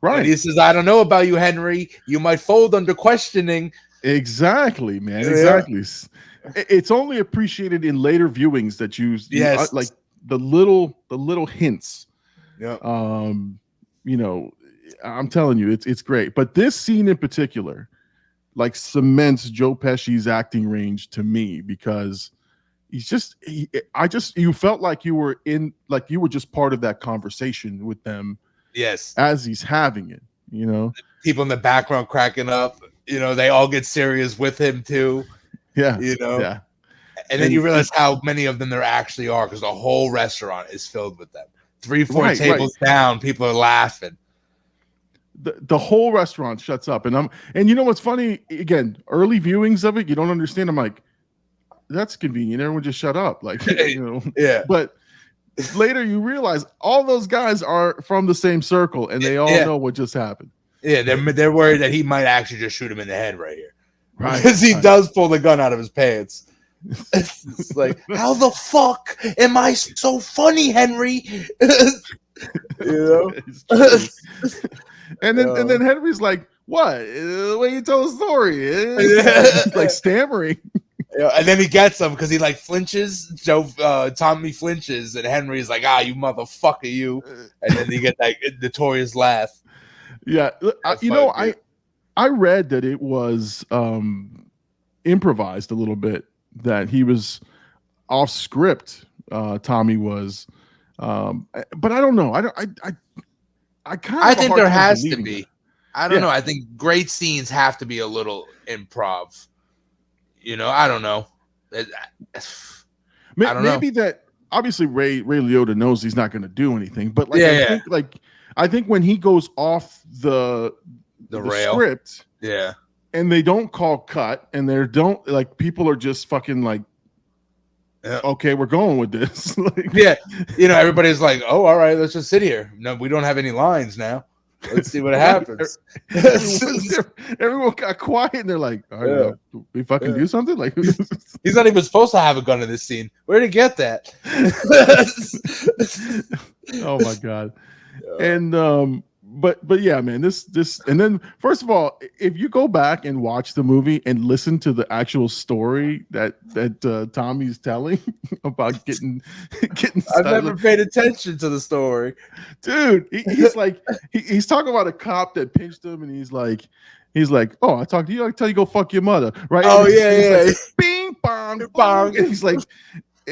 S2: Right.
S3: And he says, I don't know about you, Henry. You might fold under questioning.
S2: Exactly, man. Exactly. It's only appreciated in later viewings that you like the little hints.
S3: Yeah.
S2: I'm telling you, it's great. But this scene in particular, like, cements Joe Pesci's acting range to me, because you felt like you were just part of that conversation with them.
S3: Yes.
S2: As he's having it,
S3: people in the background cracking up, they all get serious with him too.
S2: Yeah.
S3: Yeah. And then you realize how many of them there actually are, because the whole restaurant is filled with them. 3-4 tables down, people are laughing.
S2: The whole restaurant shuts up, and you know what's funny? Again, early viewings of it, you don't understand. I'm like, that's convenient. Everyone just shut up, like,
S3: Yeah.
S2: But later you realize all those guys are from the same circle, and they all know what just happened.
S3: Yeah, they're worried that he might actually just shoot him in the head right here,
S2: right?
S3: Because he does pull the gun out of his pants. It's like, how the fuck am I so funny, Henry? You know.
S2: and then Henry's like, "What? The way you tell a story?" He's like stammering.
S3: And then he gets him because he like flinches. Tommy flinches, and Henry's like, "Ah, you motherfucker, you!" And then you get that notorious laugh.
S2: Yeah, I read that it was improvised a little bit. That he was off script. Tommy was, but I don't know. I
S3: think there has to be.
S2: That.
S3: I don't know. I think great scenes have to be a little improv. I don't know.
S2: Maybe that obviously Ray Liotta knows he's not going to do anything, but I think when he goes off the
S3: rail
S2: script,
S3: and
S2: they don't call cut, and they don't like people are just fucking like, okay, we're going with this.
S3: Everybody's like, oh, all right, let's just sit here. No, we don't have any lines now. Let's see what happens.
S2: Everyone got quiet, and they're like, all right, we fucking do something. Like
S3: he's not even supposed to have a gun in this scene. Where'd he get that?
S2: Oh my god. And but yeah, man, this and then first of all, if you go back and watch the movie and listen to the actual story that Tommy's telling about getting
S3: I've never paid attention to the story,
S2: dude. He's like he's talking about a cop that pinched him, and he's like, oh, I talked to you, I tell you go fuck your mother, right?
S3: Oh yeah.
S2: Like, bing bong bong, and he's like,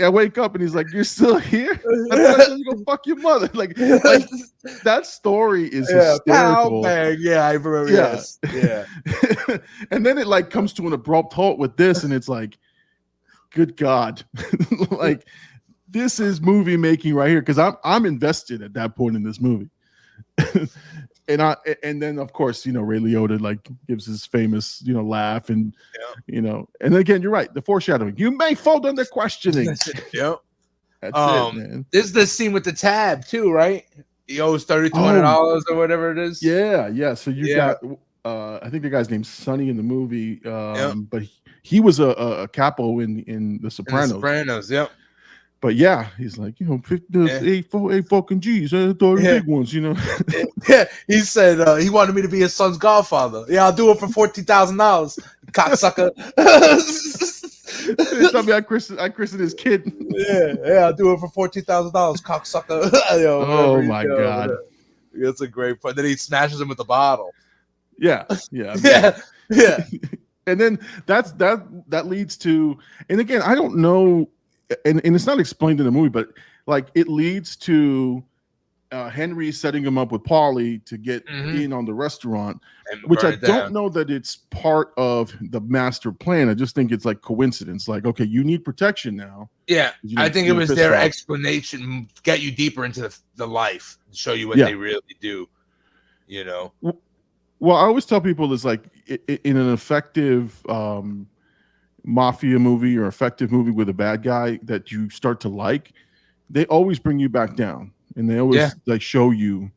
S2: I wake up and he's like, "You're still here? You go fuck your mother." Like that story is hysterical.
S3: Bang. Yeah, I remember.
S2: Yeah.
S3: Yes. Yeah.
S2: And then it like comes to an abrupt halt with this, and it's like, good God, like this is movie making right here, because I'm invested at that point in this movie. And then of course, Ray Liotta like gives his famous laugh, and and again, you're right, the foreshadowing, you may fold under questioning.
S3: Yep.
S2: That's it, man.
S3: This is the scene with the tab too, right? He owes $3,200 or whatever it is.
S2: Yeah. So you got I think the guy's named Sonny in the movie, but he was a capo in the Sopranos.
S3: Yep.
S2: But yeah, he's like, eight fucking G's, big ones,
S3: Yeah, he said he wanted me to be his son's godfather. Yeah, I'll do it for $14,000, cocksucker.
S2: Tell me I christened his kid.
S3: Yeah, I'll do it for $14,000, cocksucker.
S2: Oh my god,
S3: that's a great point. Then he smashes him with the bottle.
S2: Yeah. And then that leads to, and again, I don't know. And it's not explained in the movie, but like it leads to Henry setting him up with Paulie to get in on the restaurant, which I don't know that it's part of the master plan. I just think it's like coincidence. Like, okay, you need protection now.
S3: Yeah, I think it was their explanation, get you deeper into the life, show you what they really do.
S2: Well, I always tell people it's like in an effective mafia movie or effective movie with a bad guy that you start to like, they always bring you back down, and they always like show you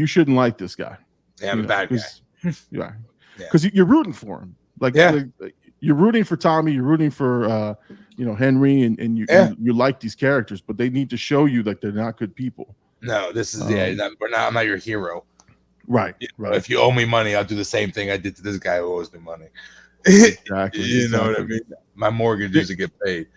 S2: shouldn't like this guy.
S3: Yeah, I'm a bad guy.
S2: Because you're rooting for him. Like you're rooting for Tommy, you're rooting for Henry, and you like these characters, but they need to show you that they're not good people.
S3: No, this is I'm not your hero.
S2: Right.
S3: If you owe me money, I'll do the same thing I did to this guy who owes me money.
S2: Exactly.
S3: You know what I mean? My mortgage used to get paid.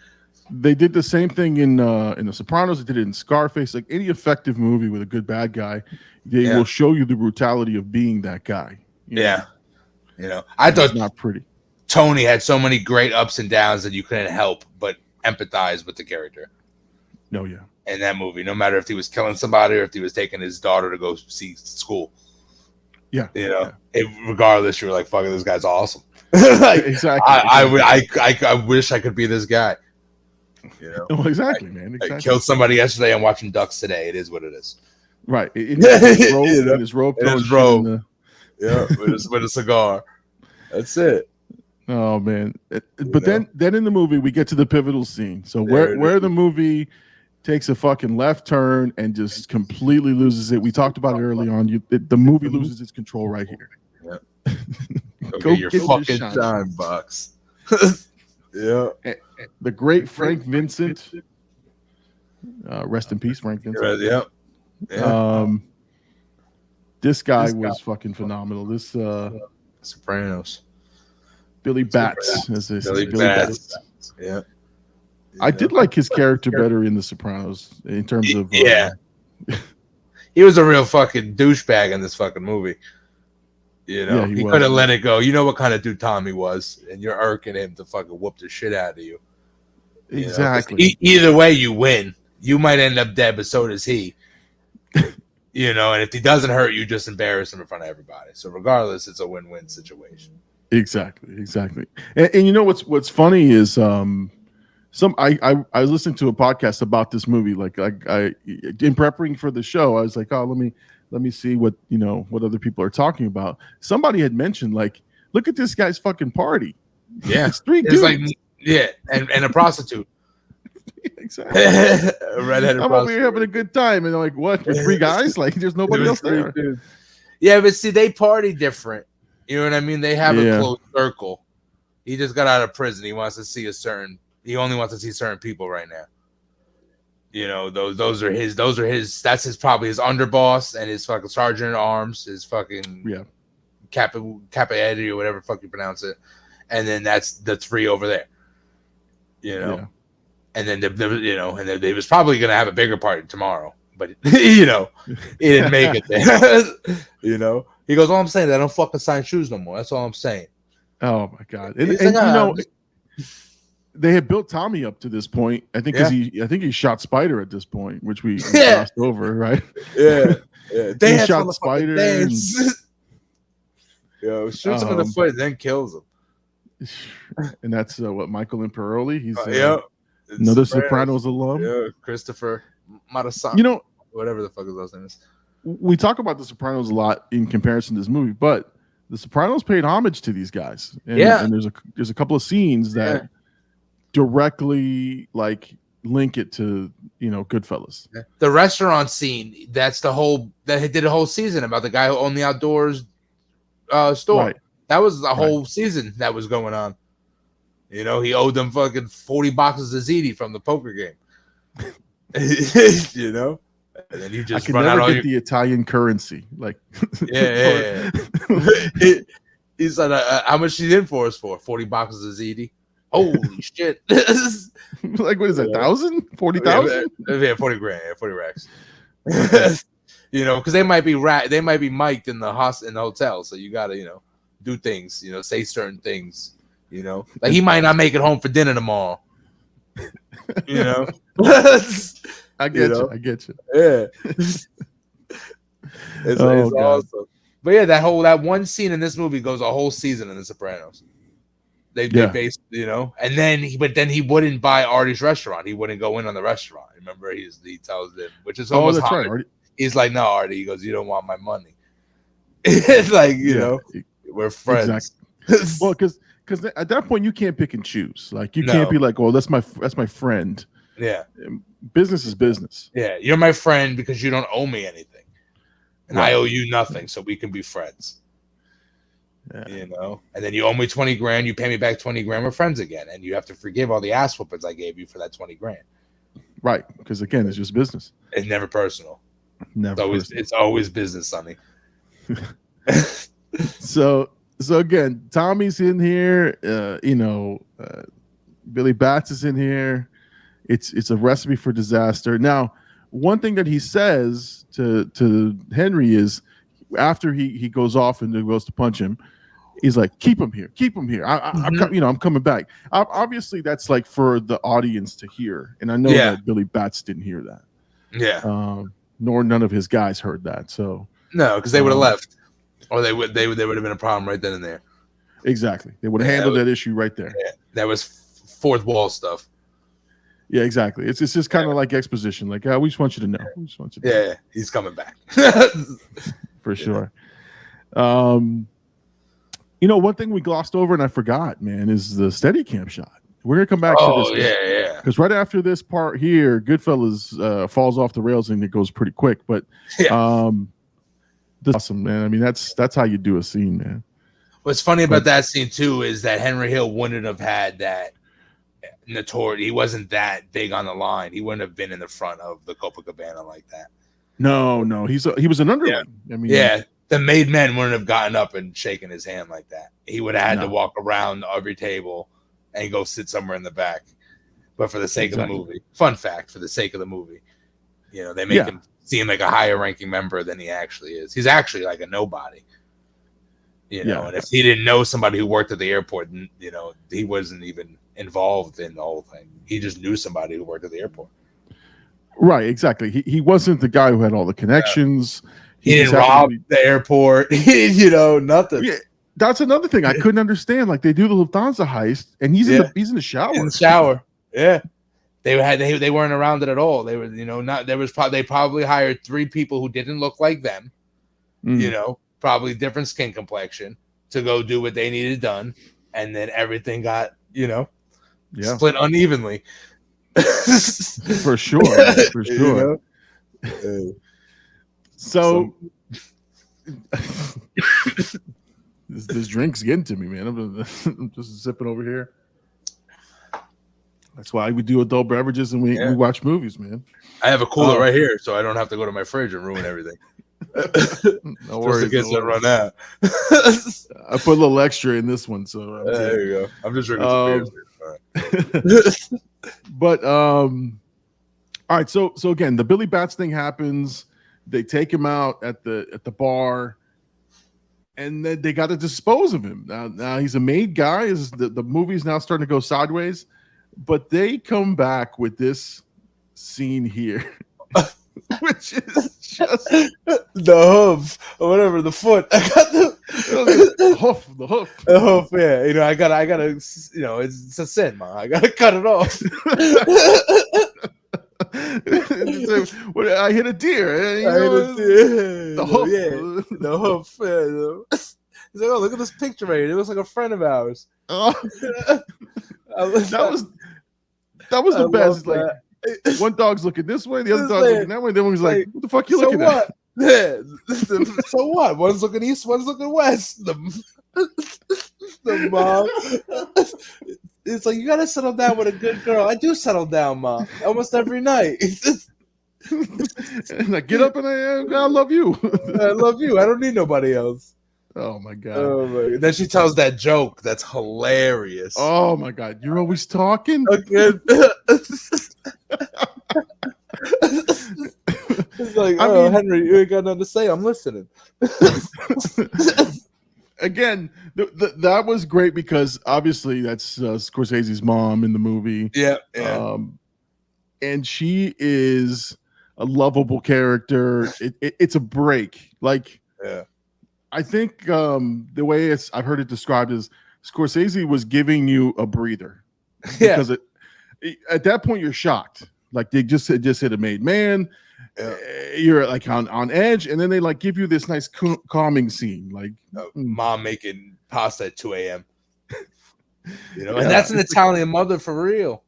S2: They did the same thing in The Sopranos. They did it in Scarface. Like any effective movie with a good bad guy, they will show you the brutality of being that guy.
S3: I thought
S2: it's not pretty.
S3: Tony had so many great ups and downs that you couldn't help but empathize with the character.
S2: No, yeah.
S3: In that movie, no matter if he was killing somebody or if he was taking his daughter to go see school.
S2: Yeah.
S3: Regardless, you were like, fuck it, this guy's awesome.
S2: Exactly.
S3: I wish I could be this guy.
S2: Oh, exactly, man. Exactly.
S3: I killed somebody yesterday. I'm watching Ducks today. It is what it is.
S2: Right. In his robe.
S3: With a cigar. That's it.
S2: Oh man. But then in the movie we get to the pivotal scene. So where the movie takes a fucking left turn and just completely loses it. We talked about it early on. The movie loses its control right here.
S3: Yeah.
S2: Go
S3: get your
S2: get
S3: fucking
S2: your
S3: shine box. Yeah.
S2: The great Frank Vincent. Rest in peace, Frank Vincent.
S3: Yep. Yeah.
S2: This guy was fucking phenomenal. This
S3: Sopranos.
S2: Billy Bats, as they say.
S3: Billy Bats. Yeah.
S2: I did like his character better in The Sopranos in terms of
S3: he was a real fucking douchebag in this fucking movie. You know, he could have let it go. You know what kind of dude Tommy was, and you're irking him to fucking whoop the shit out of you.
S2: Exactly.
S3: Either way, you win. You might end up dead, but so does he. You know, and if he doesn't hurt you, just embarrass him in front of everybody. So regardless, it's a win-win situation.
S2: Exactly. And you know what's funny is I listened to a podcast about this movie. Like I in preparing for the show, I was like, oh, let me see what other people are talking about. Somebody had mentioned, like, look at this guy's fucking party.
S3: Yeah,
S2: it's three dudes.
S3: Like, and a prostitute.
S2: Exactly.
S3: A redheaded
S2: I'm over here having a good time, and I'm like, what? With three guys? Like, there's nobody else there.
S3: Yeah, but see, they party different. You know what I mean? They have a close circle. He just got out of prison. He wants to see he only wants to see certain people right now. You know, those are his. That's probably his underboss and his fucking sergeant at arms. His fucking Capaetti or whatever the fuck you pronounce it. And then that's the three over there. You know, and then they was probably gonna have a bigger party tomorrow, but he didn't make it there. You know, he goes, all I'm saying is I don't fucking sign shoes no more. That's all I'm saying.
S2: Oh my god! And they had built Tommy up to this point. I think because he shot Spider at this point, which we glossed over, right?
S3: Yeah.
S2: He shot Spider.
S3: Shoots him in the foot, and then kills him.
S2: And that's what Michael Imperioli. He's
S3: another
S2: Sopranos alum.
S3: Yeah, Christopher Matasan.
S2: You know,
S3: whatever the fuck his last name is.
S2: We talk about the Sopranos a lot in comparison to this movie, but the Sopranos paid homage to these guys. And there's a couple of scenes that directly like link it to Goodfellas.
S3: The restaurant scene, that did a whole season about the guy who owned the outdoors store. Right. That was the whole season that was going on. You know, he owed them fucking 40 boxes of ziti from the poker game. You know, and then you just
S2: I can never get the Italian currency. Like,
S3: he said, "How much she's in for us for 40 boxes of ziti." Holy shit!
S2: Like, what is that? 1,000? 40,000?
S3: Yeah, 40 grand. Yeah, 40 racks. You know, because they might be mic'd in the hotel, so you gotta do things. Say certain things. Like he might not make it home for dinner tomorrow.
S2: I get you.
S3: Yeah. It's awesome. But yeah, that one scene in this movie goes a whole season in The Sopranos. They based, and then he wouldn't buy Artie's restaurant. He wouldn't go in on the restaurant. Remember, he tells them, which is almost
S2: that's right.
S3: He's like, no, Artie. He goes, you don't want my money. It's like we're friends.
S2: Exactly. Well, because at that point you can't pick and choose. Like you can't be like, oh, that's my friend.
S3: Yeah.
S2: Business is business.
S3: Yeah, you're my friend because you don't owe me anything, and I owe you nothing, so we can be friends. Yeah. And then you owe me 20 grand, you pay me back 20 grand, we're friends again, and you have to forgive all the ass whoopings I gave you for that 20 grand.
S2: Right, because again, it's just business.
S3: It's never personal. It's always business, Sonny.
S2: So again, Tommy's in here. Billy Bats is in here. It's a recipe for disaster. Now, one thing that he says to Henry is after he goes off and goes to punch him, he's like, keep him here. I'm coming back. Obviously, that's like for the audience to hear, and I know that Billy Bats didn't hear that.
S3: Yeah.
S2: Nor none of his guys heard that. So
S3: no, because they would have left, or they would have been a problem right then and there.
S2: Exactly, they would have handled that issue right there.
S3: Yeah. That was fourth wall stuff.
S2: Yeah, exactly. It's just kind of like exposition. Like, we just want you to know.
S3: Yeah, he's coming back.
S2: For sure. One thing we glossed over and I forgot, man, is the Steadicam shot. We're gonna come back to this. Because right after this part here, Goodfellas falls off the rails and it goes pretty quick. But this is awesome, man. I mean, that's how you do a scene, man.
S3: What's funny about that scene too is that Henry Hill wouldn't have had that notoriety. He wasn't that big on the line. He wouldn't have been in the front of the Copacabana like that.
S2: No, he was an underling.
S3: Yeah.
S2: I mean,
S3: the made men wouldn't have gotten up and shaken his hand like that. He would have had to walk around every table and go sit somewhere in the back. But for the sake of the movie, fun fact, for the sake of the movie, they make him seem like a higher ranking member than he actually is. He's actually like a nobody. And if he didn't know somebody who worked at the airport, he wasn't even involved in the whole thing. He just knew somebody who worked at the airport.
S2: Right, exactly. He wasn't the guy who had all the connections.
S3: He didn't rob the airport. Nothing. Yeah,
S2: that's another thing I couldn't understand. Like they do the Lufthansa heist, and he's in the shower. In the
S3: shower. Yeah. They weren't around it at all. They were, they probably hired 3 people who didn't look like them. Probably different skin complexion to go do what they needed done, and then everything got split unevenly.
S2: For sure. So this drink's getting to me, man. I'm just sipping over here. That's why we do adult beverages and we watch movies, man.
S3: I have a cooler right here, so I don't have to go to my fridge and ruin everything.
S2: No worries.
S3: Just in case I run out.
S2: I put a little extra in this one, so
S3: there you go. I'm just drinking some beers.
S2: But all right. So again, the Billy Bats thing happens. They take him out at the bar, and then they got to dispose of him. Now he's a made guy. The movie's now starting to go sideways, but they come back with this scene here. Which is just
S3: the hoof or whatever, the foot. I got
S2: the hoof.
S3: The hoof, yeah. I gotta, it's a sin, man. I gotta cut it off.
S2: I hit a deer.
S3: The hoof. Yeah, the hoof. Yeah. He's like, oh, look at this picture right here. It looks like a friend of ours.
S2: That was the best. Like, one dog's looking this way, the other dog's looking that way. Then one's like, "What the fuck you looking at?"
S3: Yeah. So what? One's looking east, one's looking west. The mom. It's like, you gotta settle down with a good girl. I do settle down, Mom, almost every night.
S2: And I get up and I love you.
S3: I love you. I don't need nobody else.
S2: Oh my god.
S3: Then she tells that joke that's hilarious.
S2: Oh my god, you're always talking.
S3: Okay. It's like, Henry, you ain't got nothing to say. I'm listening.
S2: Again, that was great because obviously that's Scorsese's mom in the movie.
S3: Yeah.
S2: And she is a lovable character. It's a break. Like, I think the way I've heard it described is Scorsese was giving you a breather. Because at that point you're shocked. Like they just hit a made man. You're like on edge, and then they like give you this nice calming scene, like
S3: mom making pasta at 2 a.m. And that's an Italian mother for real.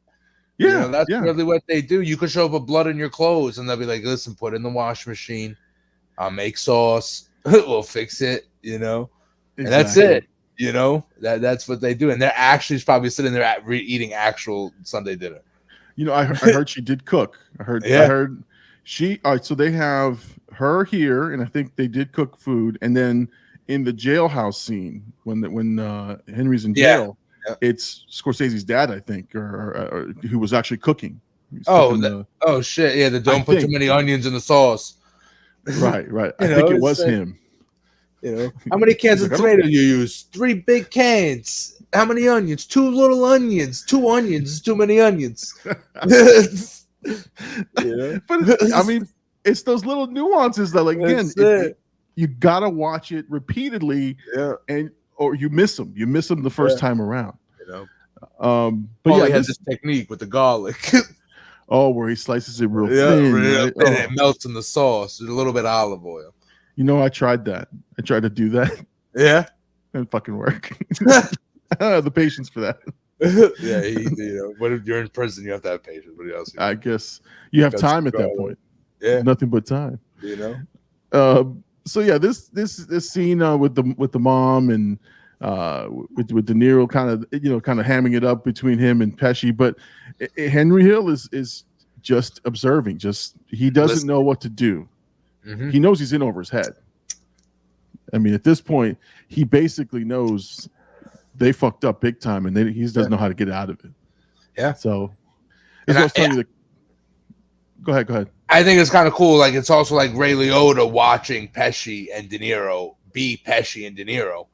S2: Yeah,
S3: that's really what they do. You could show up with blood in your clothes, and they'll be like, "Listen, put it in the washing machine. I'll make sauce. We'll fix it." And that's it. That's what they do, and they're actually probably sitting there eating actual Sunday dinner.
S2: I heard she did cook. I heard she. All right, so they have her here, and I think they did cook food. And then in the jailhouse scene, when Henry's in jail, it's Scorsese's dad, I think, or who was actually cooking.
S3: Shit! Yeah, don't put too many onions in the sauce.
S2: Right. I think it was him.
S3: How many cans of tomato you use? 3 big cans. How many onions? 2 little onions. 2 onions is too many onions.
S2: But I mean, it's those little nuances that, like, again, you gotta watch it repeatedly, or you miss them. You miss them the first time around.
S3: But he has this technique with the garlic.
S2: Where he slices it real thin, right?
S3: And it melts in the sauce. With a little bit of olive oil.
S2: I tried that. I tried to do that.
S3: Yeah,
S2: it didn't fucking work. I don't have the patience for that.
S3: Yeah, what if you're in prison? You have to have patience. What else?
S2: I guess you have
S3: Guts
S2: time at that
S3: regardless.
S2: point.
S3: Yeah,
S2: Nothing but time. So yeah, this scene with the mom and with De Niro kind of hamming it up between him and Pesci, but Henry Hill is just observing. Just he doesn't know what to do.
S3: Mm-hmm.
S2: He knows he's in over his head. I mean, at this point, he basically knows they fucked up big time, and he doesn't know how to get out of it.
S3: Yeah.
S2: So, as I was telling you, go ahead.
S3: I think it's kind of cool. Like, it's also like Ray Liotta watching Pesci and De Niro be Pesci and De Niro,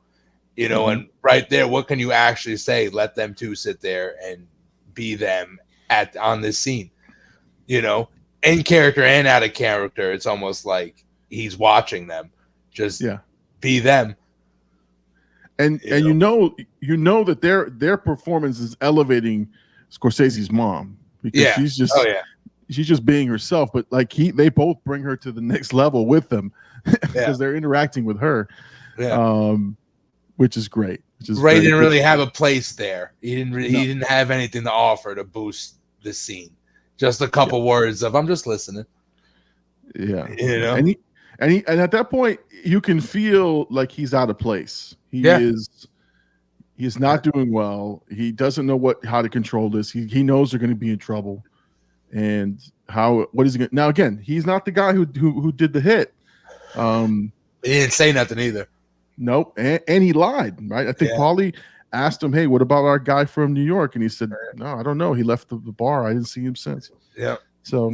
S3: and right there, what can you actually say? Let them two sit there and be them on this scene, in character and out of character. It's almost like he's watching them just be them.
S2: And you know that their performance is elevating Scorsese's mom because she's just being herself, but like they both bring her to the next level with them because they're interacting with her, which is great.
S3: Ray didn't really have a place there. He didn't have anything to offer to boost the scene. Just a couple words of "I'm just listening."
S2: Yeah, and at that point you can feel like he's out of place. He is not doing well. He doesn't know how to control this. He knows they're going to be in trouble. And what is he going to now? Again, he's not the guy who did the hit.
S3: He didn't say nothing either.
S2: Nope. And he lied, right? I think Paulie asked him, "Hey, what about our guy from New York?" And he said, "No, I don't know. He left the bar. I didn't see him since."
S3: Yeah.
S2: So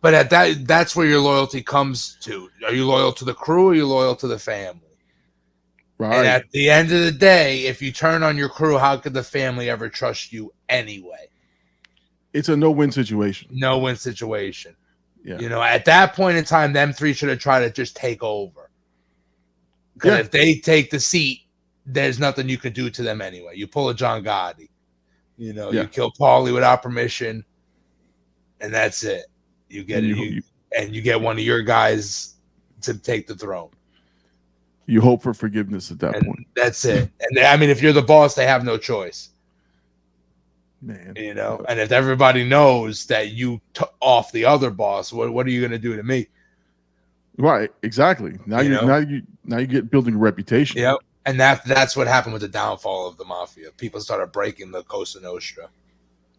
S3: but that's where your loyalty comes to. Are you loyal to the crew or are you loyal to the family? Right. And at the end of the day, if you turn on your crew, how could the family ever trust you anyway?
S2: It's a no-win situation.
S3: No-win situation.
S2: Yeah.
S3: At that point in time, them three should have tried to just take over. Because if they take the seat, there's nothing you can do to them anyway. You pull a John Gotti. You kill Paulie without permission, and that's it. You get you get one of your guys to take the throne.
S2: You hope for forgiveness at that point.
S3: That's it. And I mean, if you're the boss, they have no choice.
S2: Man,
S3: and if everybody knows that you off the other boss, what are you going to do to me?
S2: Right, exactly. Now you get building a reputation.
S3: Yep, and that's what happened with the downfall of the mafia. People started breaking the Cosa Nostra.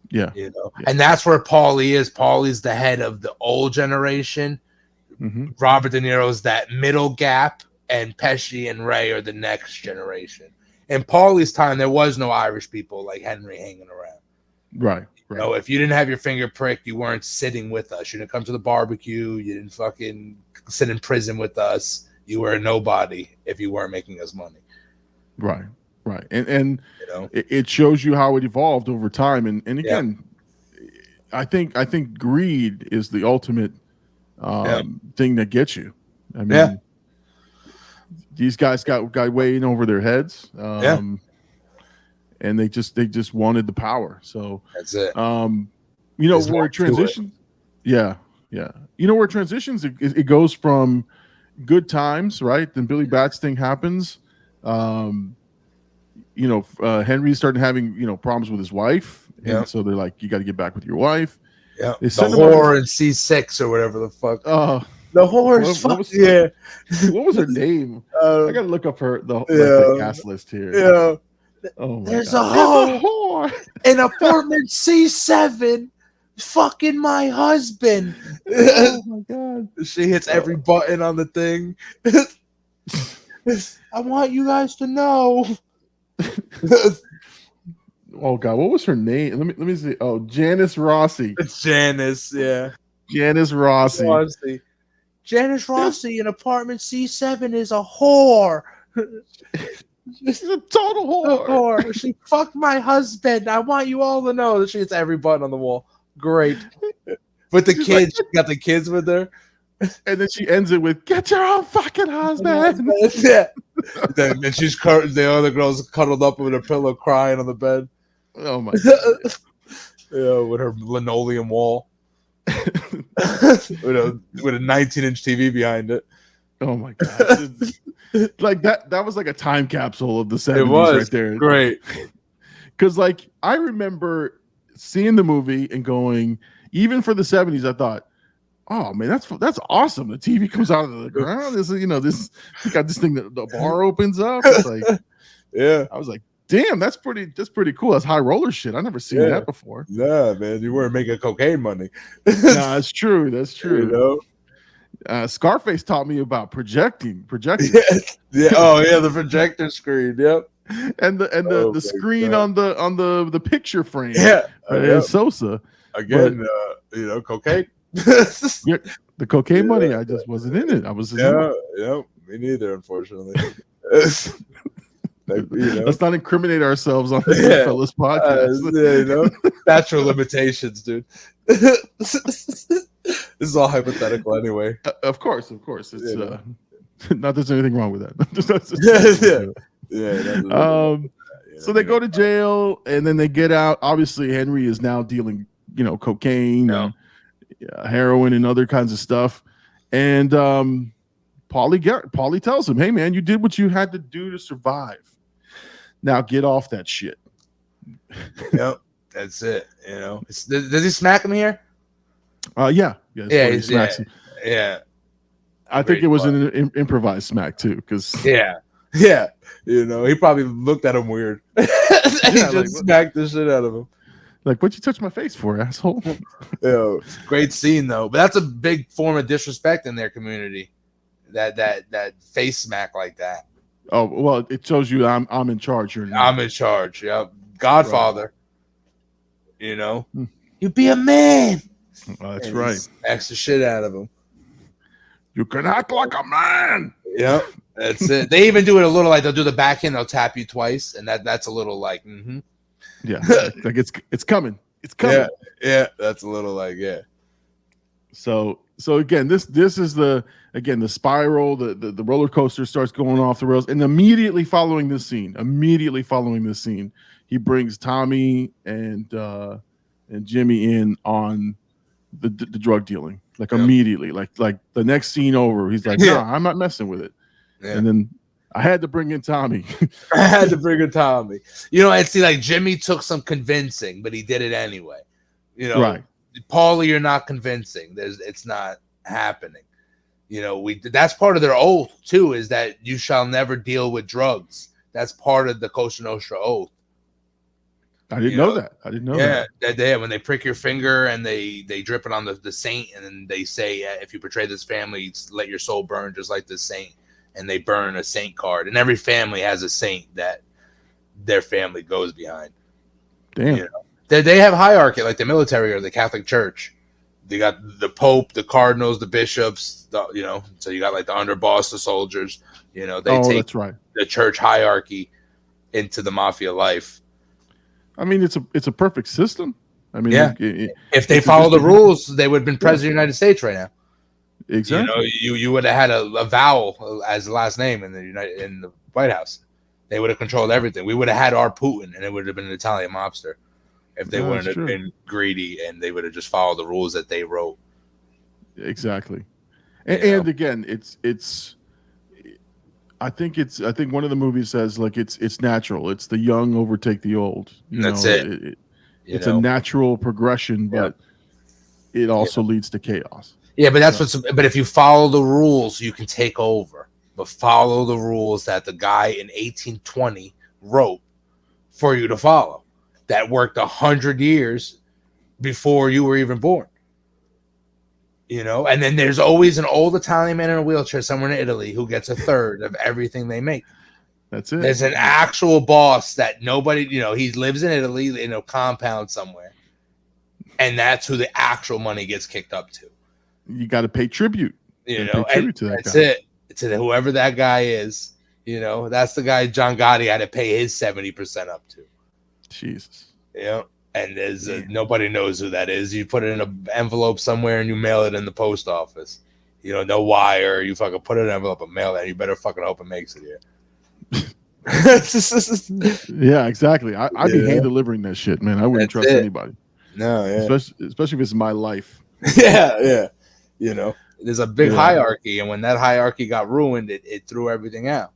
S2: Yeah,
S3: and that's where Paulie is. Paulie's the head of the old generation.
S2: Mm-hmm.
S3: Robert De Niro's that middle gap, and Pesci and Ray are the next generation. In Paulie's time, there was no Irish people like Henry hanging around.
S2: Right.
S3: If you didn't have your finger pricked, you weren't sitting with us. You didn't come to the barbecue. You didn't fucking sit in prison with us. You were a nobody if you weren't making us money.
S2: Right. And it shows you how it evolved over time. And again, I think greed is the ultimate thing that gets you. I mean, these guys got way in over their heads. And they just wanted the power. So
S3: that's it.
S2: Where it transitions. Yeah. Where it transitions, it goes from good times, right? Then Billy Bat's thing happens. Henry started having problems with his wife, and so they're like, "You got to get back with your wife."
S3: Yeah, the whore in C6 or whatever the fuck. The whore.
S2: What was her name? I gotta look up the cast list here.
S3: Yeah.
S2: Oh
S3: There's a whore in apartment C7 fucking my husband.
S2: Oh my god.
S3: She hits every button on the thing. I want you guys to know.
S2: Oh god, what was her name? Let me see. Oh, Janice Rossi.
S3: It's Janice, yeah.
S2: Janice Rossi.
S3: Janice Rossi in apartment C7 is a whore.
S2: She's a total whore.
S3: She fucked my husband. I want you all to know that she hits every button on the wall. Great. With the kids, she got the kids with her.
S2: And then she ends it with, "Get your own fucking husband."
S3: Yeah. And the other girl's cuddled up with her pillow crying on the bed.
S2: Oh my god.
S3: Yeah, with her linoleum wall. with a 19-inch TV behind it.
S2: Oh my god. Like that was like a time capsule of the 70s right there.
S3: Great.
S2: Because like I remember seeing the movie and going, even for the 70s, I thought, oh man, that's awesome. The TV comes out of the ground. This is, this you got this thing that the bar opens up. It's like,
S3: yeah.
S2: I was like, damn, that's pretty cool. That's high roller shit. I never seen that before.
S3: Nah, man, you weren't making cocaine money.
S2: Nah, that's true. That's true.
S3: You know?
S2: Scarface taught me about projecting.
S3: Yeah. Oh yeah, the projector screen. Yep.
S2: And the screen
S3: God.
S2: on the picture frame.
S3: Yeah.
S2: Sosa.
S3: Again, cocaine.
S2: The cocaine money, I just wasn't in it. I was just
S3: me neither, unfortunately.
S2: Let's not incriminate ourselves on the Goodfellas podcast.
S3: Natural limitations, dude. This is all hypothetical anyway.
S2: Of course. It's not there's anything wrong with that. So they go to jail and then they get out. Obviously, Henry is now dealing, cocaine, and, heroin, and other kinds of stuff. And Paulie tells him, "Hey, man, you did what you had to do to survive. Now get off that shit."
S3: Yep, that's it. Does he smack him here?
S2: Yeah. I think it was an improvised smack too, because he probably looked at him weird and he just smacked the shit out of him. Like, what'd you touch my face for, asshole?
S3: Great scene though, but that's a big form of disrespect in their community. That face smack like that.
S2: Oh well, it shows you I'm in charge.
S3: I'm in charge. Yep, Godfather. Right. You be a man.
S2: That's right.
S3: Smacks the shit out of him.
S2: You can act like a man.
S3: Yep, that's it. They even do it a little like they'll do the backhand. They'll tap you twice, and that's a little like,
S2: yeah, like it's coming. It's coming.
S3: Yeah, that's a little like
S2: So again, this is the spiral. The roller coaster starts going off the rails, and immediately following this scene, he brings Tommy and Jimmy in on the drug dealing. Like immediately, like the next scene over, he's like, "No, I'm not messing with it." Yeah. And then I had to bring in Tommy.
S3: And see, like Jimmy took some convincing, but he did it anyway.
S2: Right.
S3: Paulie, you're not convincing. It's not happening. That's part of their oath too, is that you shall never deal with drugs. That's part of the Cosa Nostra oath.
S2: I didn't know that.
S3: Yeah, when they prick your finger and they drip it on the saint, and then they say, if you betray this family, let your soul burn just like this saint. And they burn a saint card, and every family has a saint that their family goes behind.
S2: Damn.
S3: They have hierarchy, like the military or the Catholic Church. They got the Pope, the cardinals, the bishops. So you got like the underboss, the soldiers. They take
S2: that's right.
S3: the church hierarchy into the mafia life.
S2: I mean, it's a perfect system. I mean,
S3: if they follow the rules, they would have been president of the United States right now.
S2: Exactly.
S3: You would have had a vowel as the last name in the White House. They would have controlled everything. We would have had our Putin, and it would have been an Italian mobster if they wouldn't have been greedy, and they would have just followed the rules that they wrote.
S2: Exactly. And again, it's. I think one of the movies says like it's natural. It's the young overtake the old.
S3: That's it.
S2: It's a natural progression, but it also leads to chaos.
S3: Yeah, but but if you follow the rules, you can take over. But follow the rules that the guy in 1820 wrote for you to follow. That worked 100 years before you were even born. And then there's always an old Italian man in a wheelchair somewhere in Italy who gets a third of everything they make.
S2: That's it.
S3: There's an actual boss that nobody, he lives in Italy in a compound somewhere. And that's who the actual money gets kicked up to.
S2: You got to pay tribute.
S3: To that's guy. It. To whoever that guy is, that's the guy John Gotti had to pay his 70% up to.
S2: Jesus.
S3: And there's nobody knows who that is. You put it in an envelope somewhere and you mail it in the post office. No wire. You fucking put it in an envelope and mail it. And you better fucking hope it makes it here.
S2: Yeah, exactly. I'd be hand delivering that shit, man. I wouldn't trust anybody.
S3: No,
S2: especially if it's my life.
S3: Yeah. There's a big hierarchy, and when that hierarchy got ruined, it threw everything out.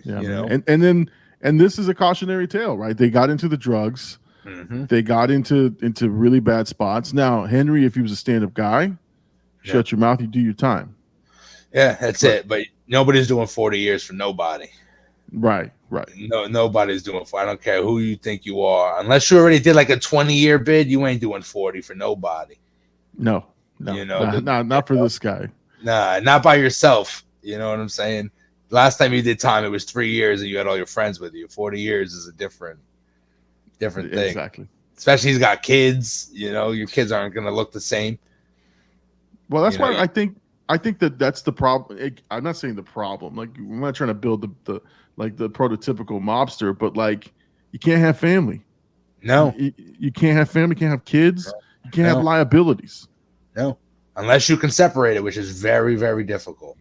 S2: Yeah, and And this is a cautionary tale, right? They got into the drugs.
S3: Mm-hmm.
S2: They got into really bad spots. Now, Henry, if he was a stand-up guy, shut your mouth, you do your time.
S3: Yeah, that's it. But nobody's doing 40 years for nobody.
S2: Right.
S3: No, nobody's doing 40. I don't care who you think you are. Unless you already did like a 20-year bid, you ain't doing 40 for nobody.
S2: No.
S3: You know,
S2: not for this guy.
S3: Nah, not by yourself. You know what I'm saying? Last time you did time, it was 3 years and you had all your friends with you. 40 years is a different thing.
S2: Exactly.
S3: Especially he's got kids. You know, your kids aren't going to look the same.
S2: Well, that's why I think that's the problem. I'm not saying the problem. Like, I'm not trying to build the prototypical mobster, but like, you can't have family.
S3: No,
S2: you can't have family. You can't have kids. You can't have liabilities.
S3: No, unless you can separate it, which is very, very difficult.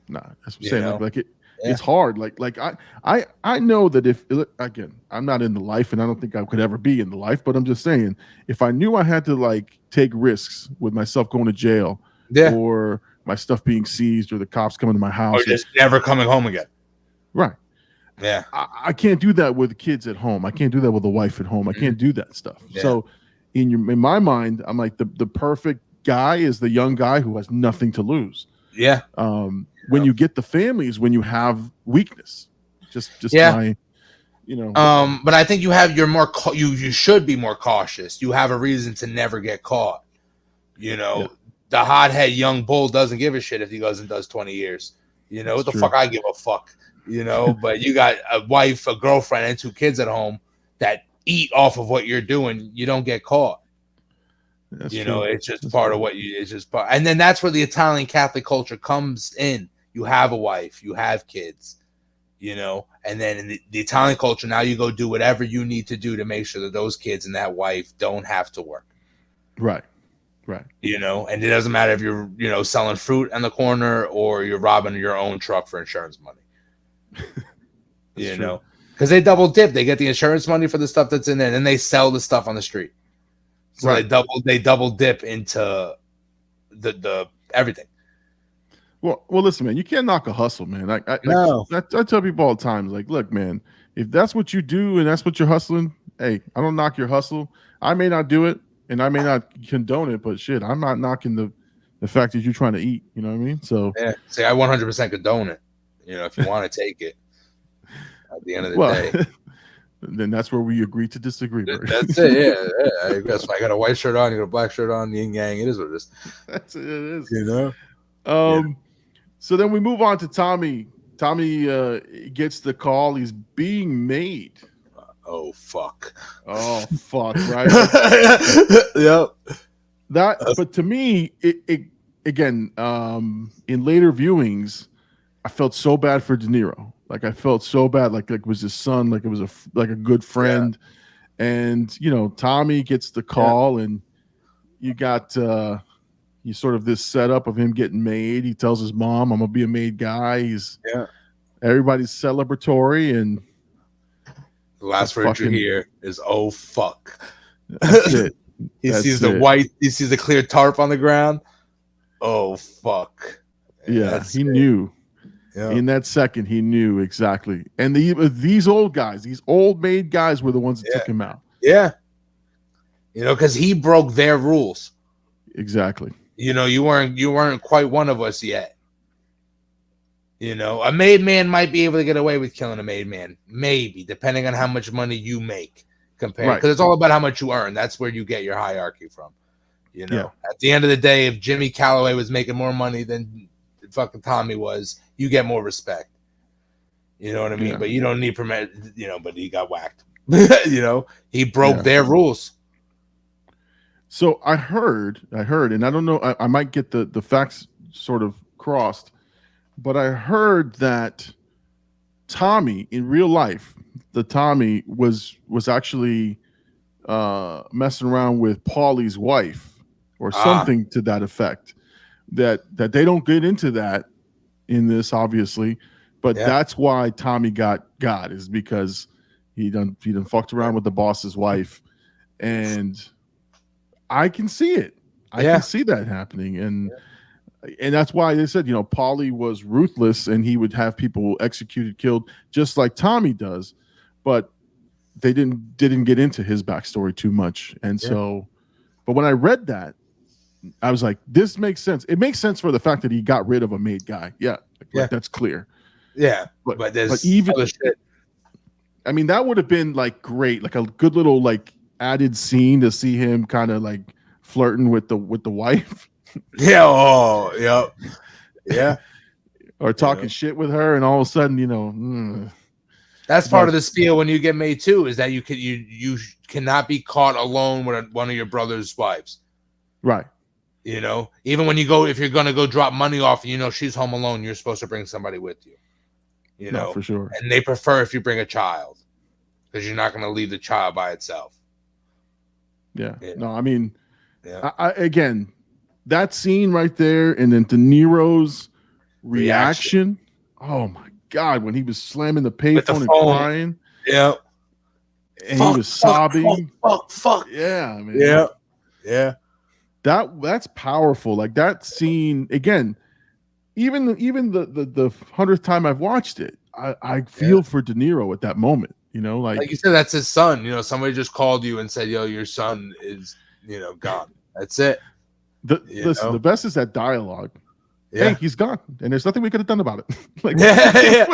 S2: Nah, that's what I'm saying. It's hard. Like I know that if, again, I'm not in the life, and I don't think I could ever be in the life, but I'm just saying, if I knew I had to like take risks with myself going to jail, or my stuff being seized, or the cops coming to my house,
S3: or just never coming home again.
S2: Right.
S3: Yeah.
S2: I can't do that with kids at home. I can't do that with a wife at home. I can't do that stuff. Yeah. So in my mind, I'm like, the perfect guy is the young guy who has nothing to lose.
S3: Yeah.
S2: When you get the families, when you have weakness, just my,
S3: But I think you should be more cautious. You have a reason to never get caught. The hothead young bull doesn't give a shit if he goes and does 20 years. What the fuck I give a fuck. But you got a wife, a girlfriend, and 2 kids at home that eat off of what you're doing. You don't get caught.
S2: That's
S3: It's just part of what it's just part. And then that's where the Italian Catholic culture comes in. You have a wife, you have kids, and then in the Italian culture, now you go do whatever you need to do to make sure that those kids and that wife don't have to work.
S2: Right.
S3: And it doesn't matter if you're, selling fruit on the corner or you're robbing your own truck for insurance money. Because they double dip. They get the insurance money for the stuff that's in there, and then they sell the stuff on the street. So they double dip into the everything.
S2: Well, listen, man, you can't knock a hustle, man. I tell people all the time, like, look, man, if that's what you do and that's what you're hustling, hey, I don't knock your hustle. I may not do it and I may not condone it, but shit, I'm not knocking the fact that you're trying to eat. You know what I mean? So
S3: yeah, see, I 100% condone it. If you want to take it at the end of the day.
S2: Then that's where we agree to disagree.
S3: That's it. Yeah. I guess I got a white shirt on, you got a black shirt on, yin yang. It is what it is.
S2: That's it. It is. So then we move on to Tommy. Tommy gets the call. He's being made.
S3: Oh fuck!
S2: Right?
S3: Yep.
S2: But to me, it again, in later viewings, I felt so bad for De Niro. Like I felt so bad. Like it was his son. Like it was a good friend. Yeah. And Tommy gets the call, and you got. You sort of this setup of him getting made. He tells his mom, "I'm gonna be a made guy." Everybody's celebratory, and
S3: the last word you hear is "oh fuck."
S2: That's it.
S3: He sees the clear tarp on the ground. Oh fuck!
S2: Yeah, he knew. Yeah. In that second, he knew exactly. And these old guys, these old made guys, were the ones that took him out.
S3: Yeah, because he broke their rules.
S2: Exactly.
S3: You weren't quite one of us yet. A made man might be able to get away with killing a made man, maybe, depending on how much money you make. Because it's all about how much you earn. That's where you get your hierarchy from. At the end of the day, if Jimmy Calloway was making more money than fucking Tommy was, you get more respect. You know what I mean? Yeah. But you don't need permit. But he got whacked. He broke their rules.
S2: So I heard, and I don't know, I might get the facts sort of crossed, but I heard that Tommy in real life, the Tommy was actually messing around with Paulie's wife or something to that effect. That they don't get into that in this, obviously, but that's why Tommy got is because he done fucked around with the boss's wife, and I can see it. I can see that happening, and that's why they said, Paulie was ruthless, and he would have people executed, killed, just like Tommy does. but they didn't get into his backstory too much. And so, but when I read that, I was like, this makes sense. It makes sense for the fact that he got rid of a made guy. Yeah, like that's clear.
S3: Yeah,
S2: but
S3: there's
S2: even
S3: other shit.
S2: I mean, that would have been like great, like a good little like added scene to see him kind of like flirting with the wife.
S3: Yeah. Oh, yeah.
S2: Or talking shit with her, and all of a sudden,
S3: that's part of the spiel when you get made too, is that you cannot be caught alone with one of your brother's wives.
S2: Right.
S3: Even when if you're gonna go drop money off, she's home alone, you're supposed to bring somebody with you.
S2: No, for sure.
S3: And they prefer if you bring a child, because you're not gonna leave the child by itself.
S2: Yeah. No, I mean, I again, that scene right there, and then De Niro's reaction. Oh my God, when he was slamming the payphone and crying.
S3: Yeah.
S2: And he was sobbing.
S3: Fuck.
S2: Yeah, man.
S3: Yeah.
S2: That's powerful. Like that scene again. Even the 100th time I've watched it, I feel for De Niro at that moment. Like
S3: you said, that's his son. Somebody just called you and said, "Yo, your son is gone." That's it.
S2: Listen, the best is that dialogue.
S3: Yeah.
S2: Hey, he's gone, and there's nothing we could have done about it. Like,
S3: yeah.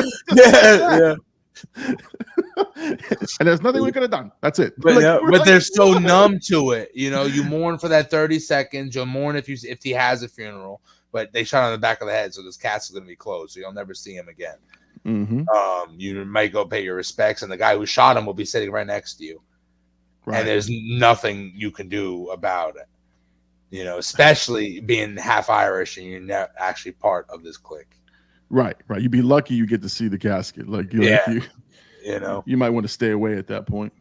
S2: And there's nothing we could have done. That's it.
S3: But they're so numb to it. You mourn for that 30 seconds. You'll mourn if he has a funeral, but they shot on the back of the head, so this castle's gonna be closed, so you'll never see him again.
S2: Mm-hmm.
S3: You might go pay your respects, and the guy who shot him will be sitting right next to you, and there's nothing you can do about it. Especially being half Irish and you're not actually part of this clique. Right.
S2: You'd be lucky you get to see the casket. Like, you might want to stay away at that point.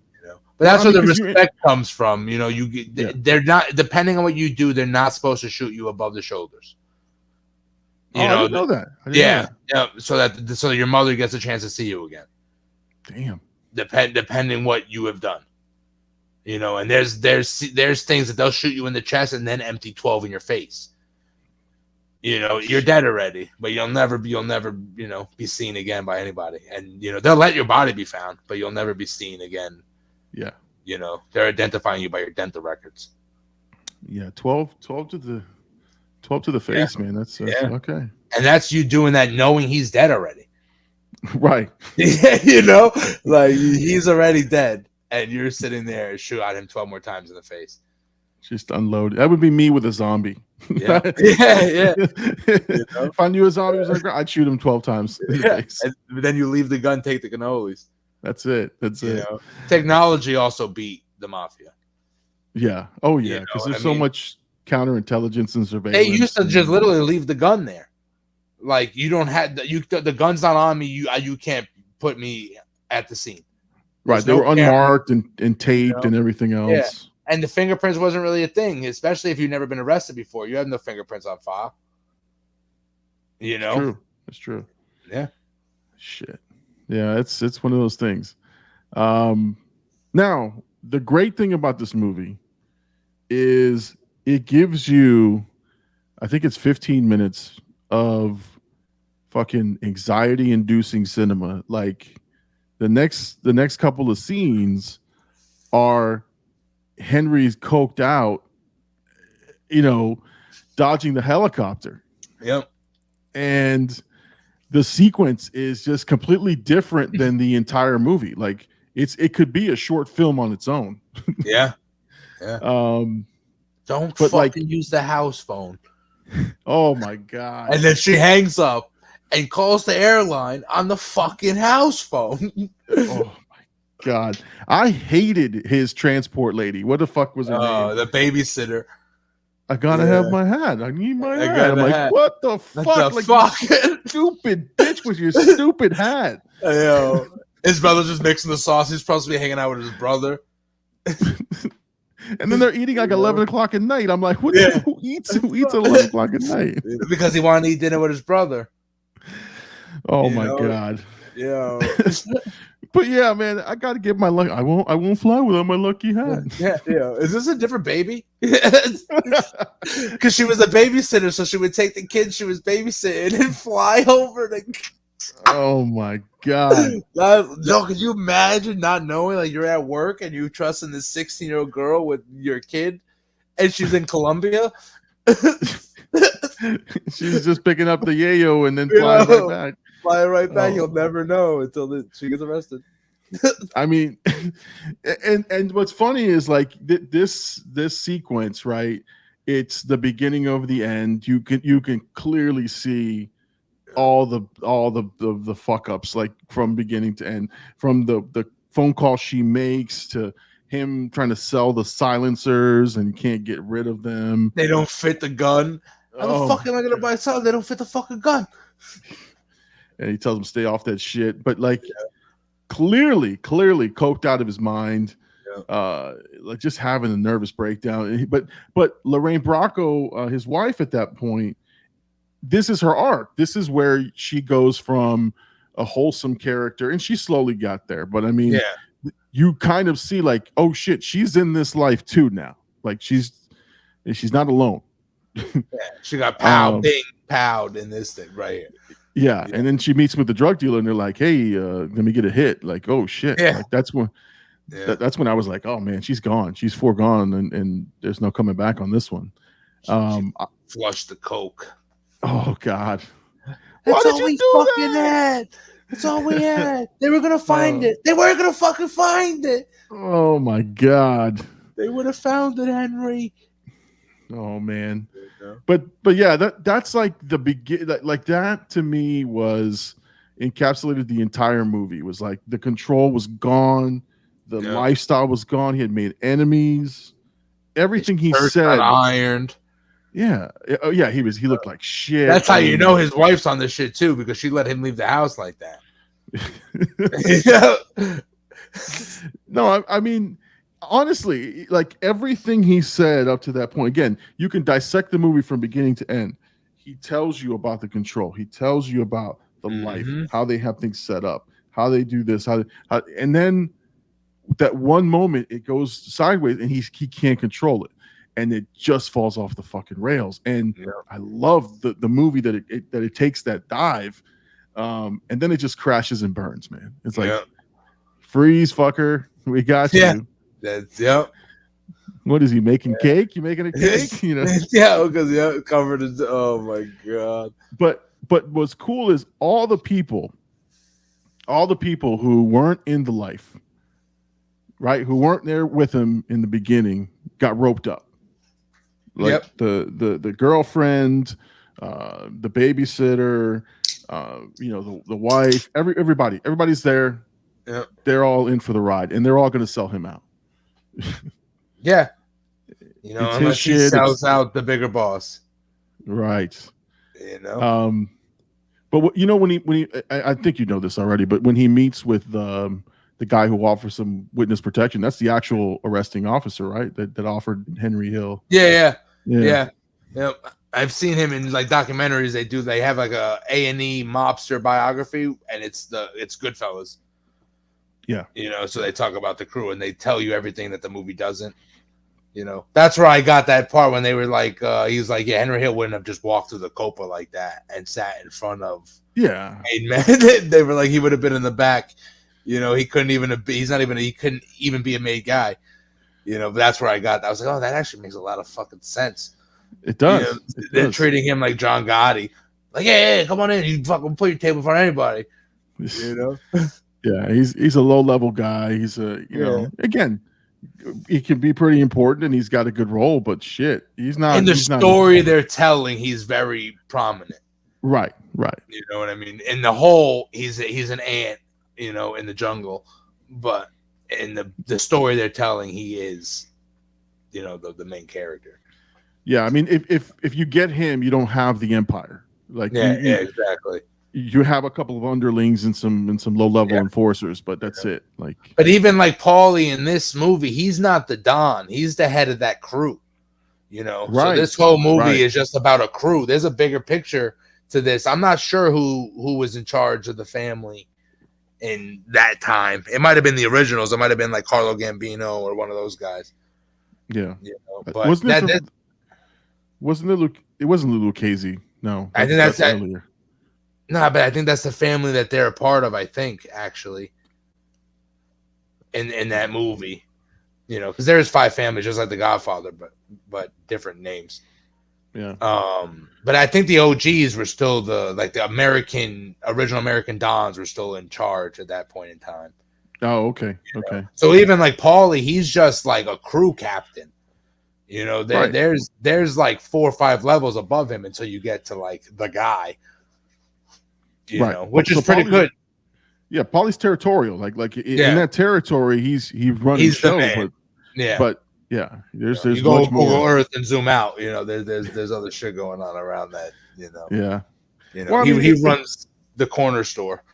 S3: But that's where the respect comes from. They're not, depending on what you do, they're not supposed to shoot you above the shoulders.
S2: I didn't know that.
S3: Yeah. So that your mother gets a chance to see you again.
S2: Damn.
S3: Depending what you have done. And there's things that they'll shoot you in the chest and then empty 12 in your face. You're dead already, but you'll never be seen again by anybody. And they'll let your body be found, but you'll never be seen again.
S2: Yeah.
S3: They're identifying you by your dental records.
S2: Yeah, 12 to the face, man. That's okay.
S3: And that's you doing that knowing he's dead already.
S2: Right.
S3: Like he's already dead. And you're sitting there and shoot at him 12 more times in the face.
S2: Just unload. That would be me with a zombie.
S3: Yeah.
S2: If I knew a zombie was like, I'd shoot him 12 times in the face.
S3: But then you leave the gun, take the cannolis.
S2: That's it.
S3: Technology also beat the mafia.
S2: Yeah. Oh, yeah. Because there's so much counterintelligence and surveillance.
S3: They used to just literally leave the gun there. Like, you don't have the gun's not on me. You can't put me at the scene.
S2: Right, they were unmarked and taped and everything else.
S3: Yeah. And the fingerprints wasn't really a thing, especially if you've never been arrested before. You have no fingerprints on file.
S2: It's true.
S3: Yeah.
S2: Shit. Yeah, it's one of those things. Now, the great thing about this movie is it gives you, I think it's 15 minutes of fucking anxiety-inducing cinema. Like, the next couple of scenes are Henry's coked out, dodging the helicopter.
S3: Yep.
S2: And the sequence is just completely different than the entire movie. Like it could be a short film on its own.
S3: Yeah. Don't fucking use the house phone.
S2: Oh my God.
S3: And then she hangs up and calls the airline on the fucking house phone.
S2: Oh my God. I hated his transport lady. What the fuck was her name?
S3: The babysitter.
S2: I gotta have my hat. I need my hat. I'm like,
S3: hat.
S2: What the fuck? Stupid bitch with your stupid hat.
S3: His brother's just mixing the sauce. He's supposed to be hanging out with his brother.
S2: And then they're eating like 11 o'clock at night. I'm like, who eats at 11 o'clock at night?
S3: Because he wanted to eat dinner with his brother.
S2: Oh my God.
S3: Yeah.
S2: But yeah, man, I gotta get my luck. I won't fly without my lucky hat.
S3: Yeah. Is this a different baby? Because she was a babysitter, so she would take the kids she was babysitting and fly over
S2: Oh my god.
S3: Yo, could you imagine not knowing, like, you're at work and you trusting this 16-year-old girl with your kid, and she's in Colombia?
S2: She's just picking up the yayo and then flying right back.
S3: Flying right back.
S2: Oh.
S3: You'll never know until she gets arrested.
S2: I mean, and what's funny is like this sequence, right? It's the beginning of the end. You can clearly see all the fuck ups, like from beginning to end, from the phone call she makes to him trying to sell the silencers and can't get rid of them.
S3: They don't fit the gun. How the fuck am I gonna
S2: God.
S3: buy something? They don't fit the fucking gun.
S2: And he tells him stay off that shit, but like clearly coked out of his mind. Like just having a nervous breakdown. But Lorraine Bracco, his wife at that point, this is her arc. This is where she goes from a wholesome character, and she slowly got there. But I mean, you kind of see like, oh shit, she's in this life too now. Like she's not alone.
S3: She got powed in this thing right here.
S2: Yeah, and then she meets with the drug dealer, and they're like, "Hey, let me get a hit." Like, oh shit!
S3: Yeah.
S2: Like that's when that's when I was like, "Oh man, she's gone. She's foregone, and there's no coming back on this one."
S3: Flush the coke.
S2: Oh god,
S3: That's all we fucking had. That's all we had. They were gonna find it. They weren't gonna fucking find it.
S2: Oh my god,
S3: they would have found it, Henry.
S2: Oh man. But yeah, that's like the begin. Like that to me was encapsulated the entire movie. It was like the control was gone, the lifestyle was gone. He had made enemies. Everything he said
S3: ironed.
S2: Yeah. Oh yeah, he looked like shit.
S3: That's how you know his wife's on this shit too, because she let him leave the house like that.
S2: No, I mean, honestly, like everything he said up to that point, again, you can dissect the movie from beginning to end. He tells you about the control. He tells you about the life, how they have things set up, how they do this, and then that one moment it goes sideways and he can't control it. And it just falls off the fucking rails. And I love the movie that it takes that dive. And then it just crashes and burns, man. It's like, freeze, fucker. We got you.
S3: That's
S2: What is he making? Cake? You making a cake? You know?
S3: Because covered in. Oh my god.
S2: But what's cool is all the people who weren't in the life, right? Who weren't there with him in the beginning, got roped up. Like the girlfriend, the babysitter, the wife, everybody's there.
S3: Yep.
S2: They're all in for the ride, and they're all going to sell him out.
S3: Unless he sells out the bigger boss,
S2: right? But when he, I think you know this already, but when he meets with the guy who offers some witness protection, that's the actual arresting officer, right? That offered Henry Hill.
S3: Yeah. I've seen him in like documentaries. They have like a A&E mobster biography, and it's Goodfellas.
S2: Yeah.
S3: So they talk about the crew and they tell you everything that the movie doesn't. That's where I got that part when they were like, he's like, yeah, Henry Hill wouldn't have just walked through the Copa like that and sat in front of made men. They were like, he would have been in the back. He couldn't even be. He couldn't even be a made guy. But that's where I got that. I was like, oh, that actually makes a lot of fucking sense.
S2: It does.
S3: They're treating him like John Gotti. Like, hey, come on in. You fucking put your table in front of anybody.
S2: Yeah, he's a low-level guy. He's again, he can be pretty important and he's got a good role, but shit, he's not.
S3: In the story they're telling, he's very prominent.
S2: Right.
S3: You know what I mean? In the whole, he's an ant, in the jungle, but in the story they're telling, he is, the main character. Yeah,
S2: I mean, if you get him, you don't have the empire. Like,
S3: exactly.
S2: You have a couple of underlings and some low-level enforcers, but that's it. Like,
S3: but even like Paulie in this movie, he's not the Don. He's the head of that crew. Right. So this whole movie is just about a crew. There's a bigger picture to this. I'm not sure who was in charge of the family in that time. It might have been the originals. It might have been like Carlo Gambino or one of those guys.
S2: Yeah.
S3: But
S2: wasn't it Luke? It wasn't Lucchese. No,
S3: I think that's
S2: earlier.
S3: Nah, but I think that's the family that they're a part of. I think actually, in that movie, because there's 5 families, just like The Godfather, but different names.
S2: Yeah.
S3: But I think the OGs were still the original American Dons were still in charge at that point in time.
S2: Oh, okay. Okay.
S3: So even like Paulie, he's just like a crew captain.
S2: Right.
S3: There's like 4 or 5 levels above him until you get to like the guy.
S2: Right.
S3: Which is
S2: So
S3: pretty good.
S2: Yeah, Paulie's territorial. Like in that territory, he's running
S3: He's the
S2: show,
S3: man.
S2: but yeah, there's
S3: you go
S2: much more.
S3: Google Earth and zoom out. There's other shit going on around that.
S2: Yeah.
S3: Well, he runs the corner store.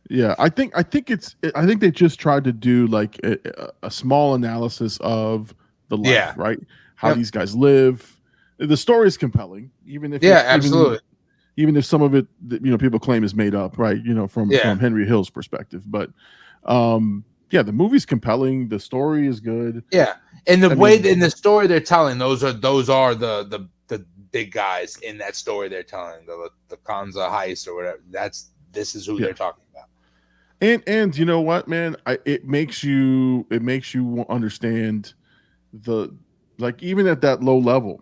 S2: Yeah, I think they just tried to do like a small analysis of the life, right? How these guys live. The story is compelling, even if
S3: absolutely.
S2: Even if some of it, people claim is made up, right? From Henry Hill's perspective, but the movie's compelling. The story is good.
S3: Yeah, and in the story they're telling, those are the big guys in that story they're telling, the Kanza heist or whatever. This is who they're talking about.
S2: And you know what, man? It makes you understand even at that low level,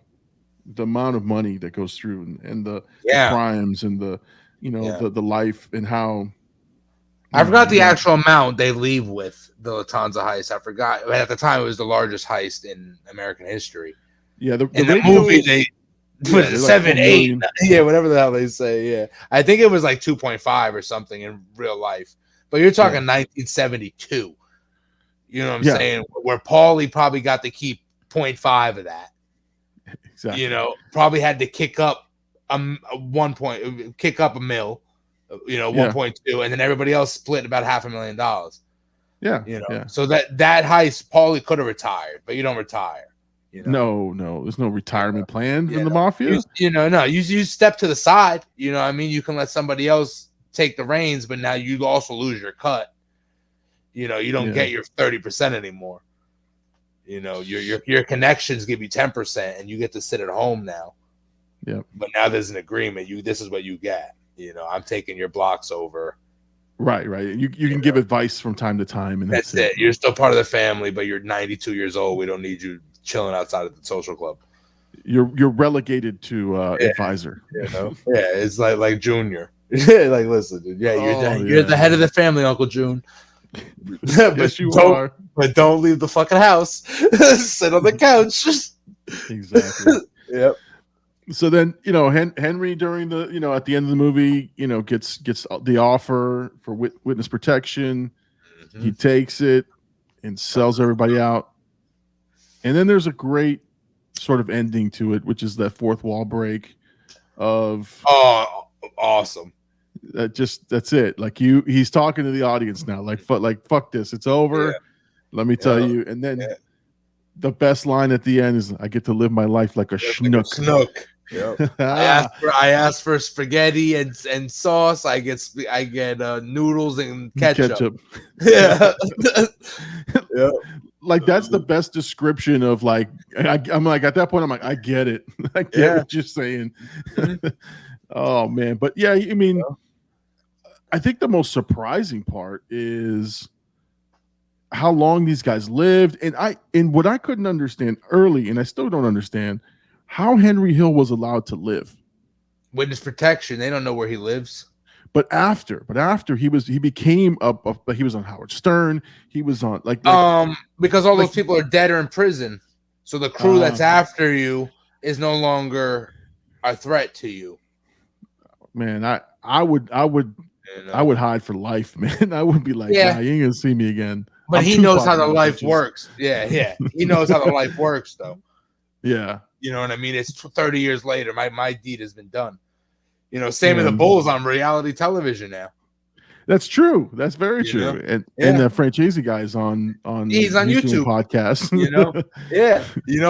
S2: the amount of money that goes through and the crimes and the life and how.
S3: I forgot the actual amount they leave with the Lufthansa heist. I forgot. But at the time, it was the largest heist in American history.
S2: Yeah,
S3: the movie they was it 7, 8, whatever the hell they say. Yeah, I think it was like 2.5 or something in real life. But you're talking 1972. You know what I'm saying? Where Paulie probably got to keep 0.5 of that.
S2: Exactly.
S3: Probably had to kick up a mil, 1.2, and then everybody else split about $500,000.
S2: Yeah.
S3: So that heist, Paulie could have retired, but you don't retire.
S2: No, there's no retirement plan in the mafia.
S3: You step to the side. I mean, you can let somebody else take the reins, but now you also lose your cut. You don't get your 30% anymore. Your connections give you 10%, and you get to sit at home now.
S2: Yeah.
S3: But now there's an agreement. This is what you get. I'm taking your blocks over.
S2: Right. You can give advice from time to time, and that's it.
S3: You're still part of the family, but you're 92 years old. We don't need you chilling outside of the social club.
S2: You're relegated to advisor.
S3: It's like Junior. Like, listen, dude. You're the head of the family, Uncle June.
S2: Yes, you are.
S3: But don't leave the fucking house. Sit on the couch.
S2: Exactly.
S3: Yep.
S2: So then, Henry during the, at the end of the movie, gets the offer for witness protection. Mm-hmm. He takes it and sells everybody out. And then there's a great sort of ending to it, which is that fourth wall break of
S3: awesome.
S2: That's it. Like he's talking to the audience now. Like fuck this. It's over. Yeah. Let me tell you. And then the best line at the end is, "I get to live my life like a schnook."
S3: Yep. I asked for spaghetti and sauce. I get noodles and ketchup. Yeah.
S2: Yeah. Like that's the best description of like I'm like at that point I'm like I get it. I get what you're saying. Oh man, but yeah, I mean, I think the most surprising part is how long these guys lived, and what I couldn't understand early, and I still don't understand, how Henry Hill was allowed to live.
S3: Witness protection. They don't know where he lives.
S2: But after he became he was on Howard Stern. He was on
S3: because all those people are dead or in prison. So the crew that's after you is no longer a threat to you.
S2: Man, I would hide for life, man. I would be like, nah, you ain't gonna see me again.
S3: But he knows how the life works. Yeah. He knows how the life works, though.
S2: Yeah.
S3: You know what I mean? It's 30 years later. My deed has been done. Same with the Bulls on reality television now.
S2: That's true. That's very true. And the Francesi guy's on
S3: he's on YouTube
S2: podcast.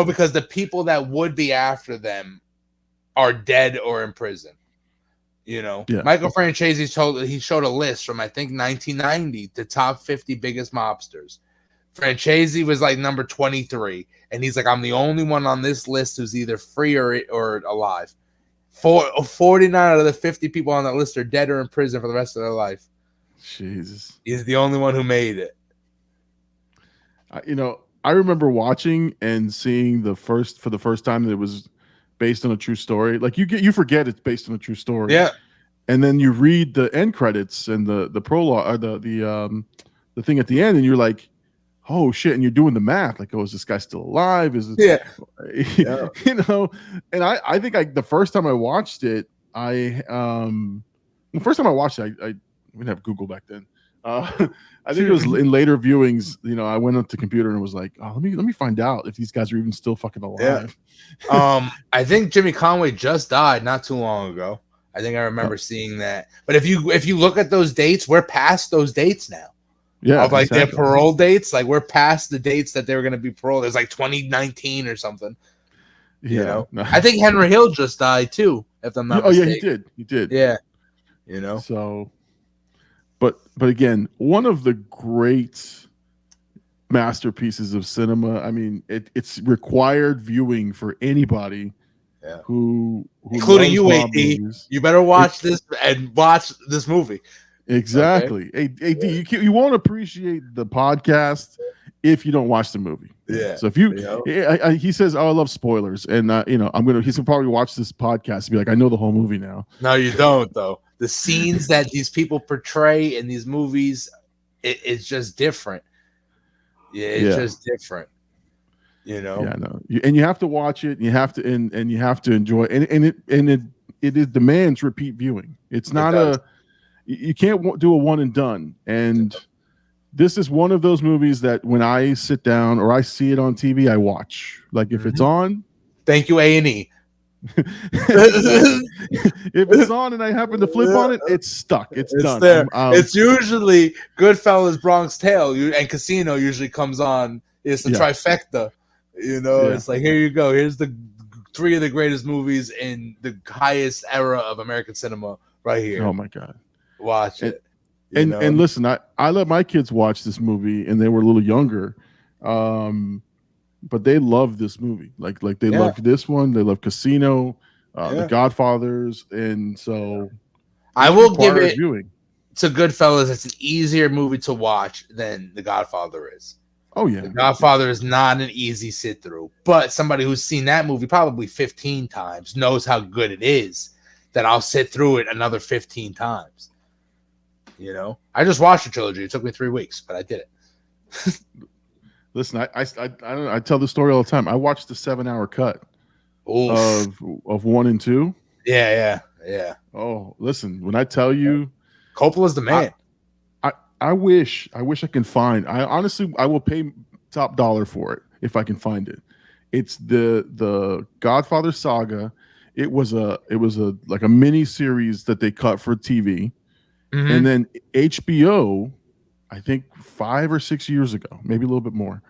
S3: Because the people that would be after them are dead or in prison. Michael Francesi showed a list from I think 1990, the top 50 biggest mobsters. Francesi was like number 23, and he's like, I'm the only one on this list who's either free or alive. 49 out of the 50 people on that list are dead or in prison for the rest of their life.
S2: Jesus.
S3: He's the only one who made it.
S2: I remember watching and seeing for the first time that it was based on a true story. Like you forget it's based on a true story.
S3: Yeah.
S2: And then you read the end credits and the prologue or the thing at the end, and you're like, oh shit, and you're doing the math, like, oh, is this guy still alive? Is it
S3: Yeah.
S2: And I think the first time I watched it, the first time I watched it, I didn't have Google back then. I think it was in later viewings, I went up to the computer and was like, oh, let me find out if these guys are even still fucking alive.
S3: Yeah. I think Jimmy Conway just died not too long ago. I think I remember seeing that. But if you look at those dates, we're past those dates now.
S2: Yeah,
S3: of like
S2: exactly.
S3: their parole dates. Like we're past the dates that they were going to be paroled. It's like 2019 or something.
S2: Yeah.
S3: I think Henry Hill just died too, if I'm not mistaken.
S2: Yeah, he did.
S3: Yeah.
S2: So, but again, one of the great masterpieces of cinema. I mean, it's required viewing for anybody.
S3: Yeah.
S2: Who
S3: including you, AD. You better watch this and watch this movie.
S2: Exactly. Okay? AD, you won't appreciate the podcast if you don't watch the movie.
S3: Yeah.
S2: So if he says, "Oh, I love spoilers," and he's gonna probably watch this podcast and be like, "I know the whole movie now."
S3: No, you don't though. The scenes that these people portray in these movies, it's just different. Yeah, it's just different.
S2: Yeah, no, and you have to watch it. And you have to and you have to enjoy it. And it demands repeat viewing. It's not you can't do a one and done. And this is one of those movies that when I sit down or I see it on TV, I watch. Like if it's on,
S3: thank you, A&E.
S2: If it's on and I happen to flip on it, it's stuck. It's done.
S3: There. It's usually Goodfellas, Bronx Tale, and Casino usually comes on. It's the trifecta. It's like, here you go. Here's the 3 of the greatest movies in the highest era of American cinema right here.
S2: Oh my God.
S3: Watch it.
S2: And listen, I let my kids watch this movie and they were a little younger. But they love this movie. Like they love this one. They love Casino, The Godfathers. And so
S3: I will give it to Goodfellas. It's an easier movie to watch than The Godfather is.
S2: Oh, yeah.
S3: The Godfather is not an easy sit through, but somebody who's seen that movie probably 15 times knows how good it is that I'll sit through it another 15 times. I just watched the trilogy. It took me 3 weeks, but I did it.
S2: Listen, I tell the story all the time. I watched the 7-hour cut of 1 and 2.
S3: Yeah.
S2: Oh, listen, when I tell you,
S3: Coppola's the man.
S2: I wish I can find. I will pay top dollar for it if I can find it. It's the Godfather saga. It was like a mini series that they cut for TV, and then HBO, I think 5 or 6 years ago, maybe a little bit more,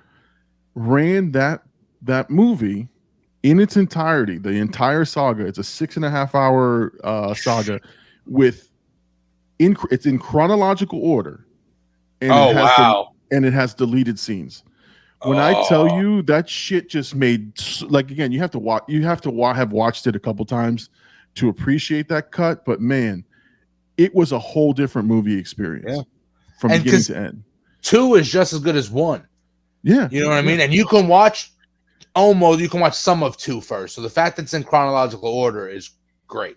S2: ran that movie in its entirety, the entire saga. It's a 6.5 hour saga it's in chronological order. And it has deleted scenes. When I tell you that shit just made, like, again, you have to have watched it a couple times to appreciate that cut. But man, it was a whole different movie experience from beginning to end.
S3: 2 is just as good as 1.
S2: Yeah.
S3: You know what I mean? And you can watch some of 2 first. So the fact that it's in chronological order is great.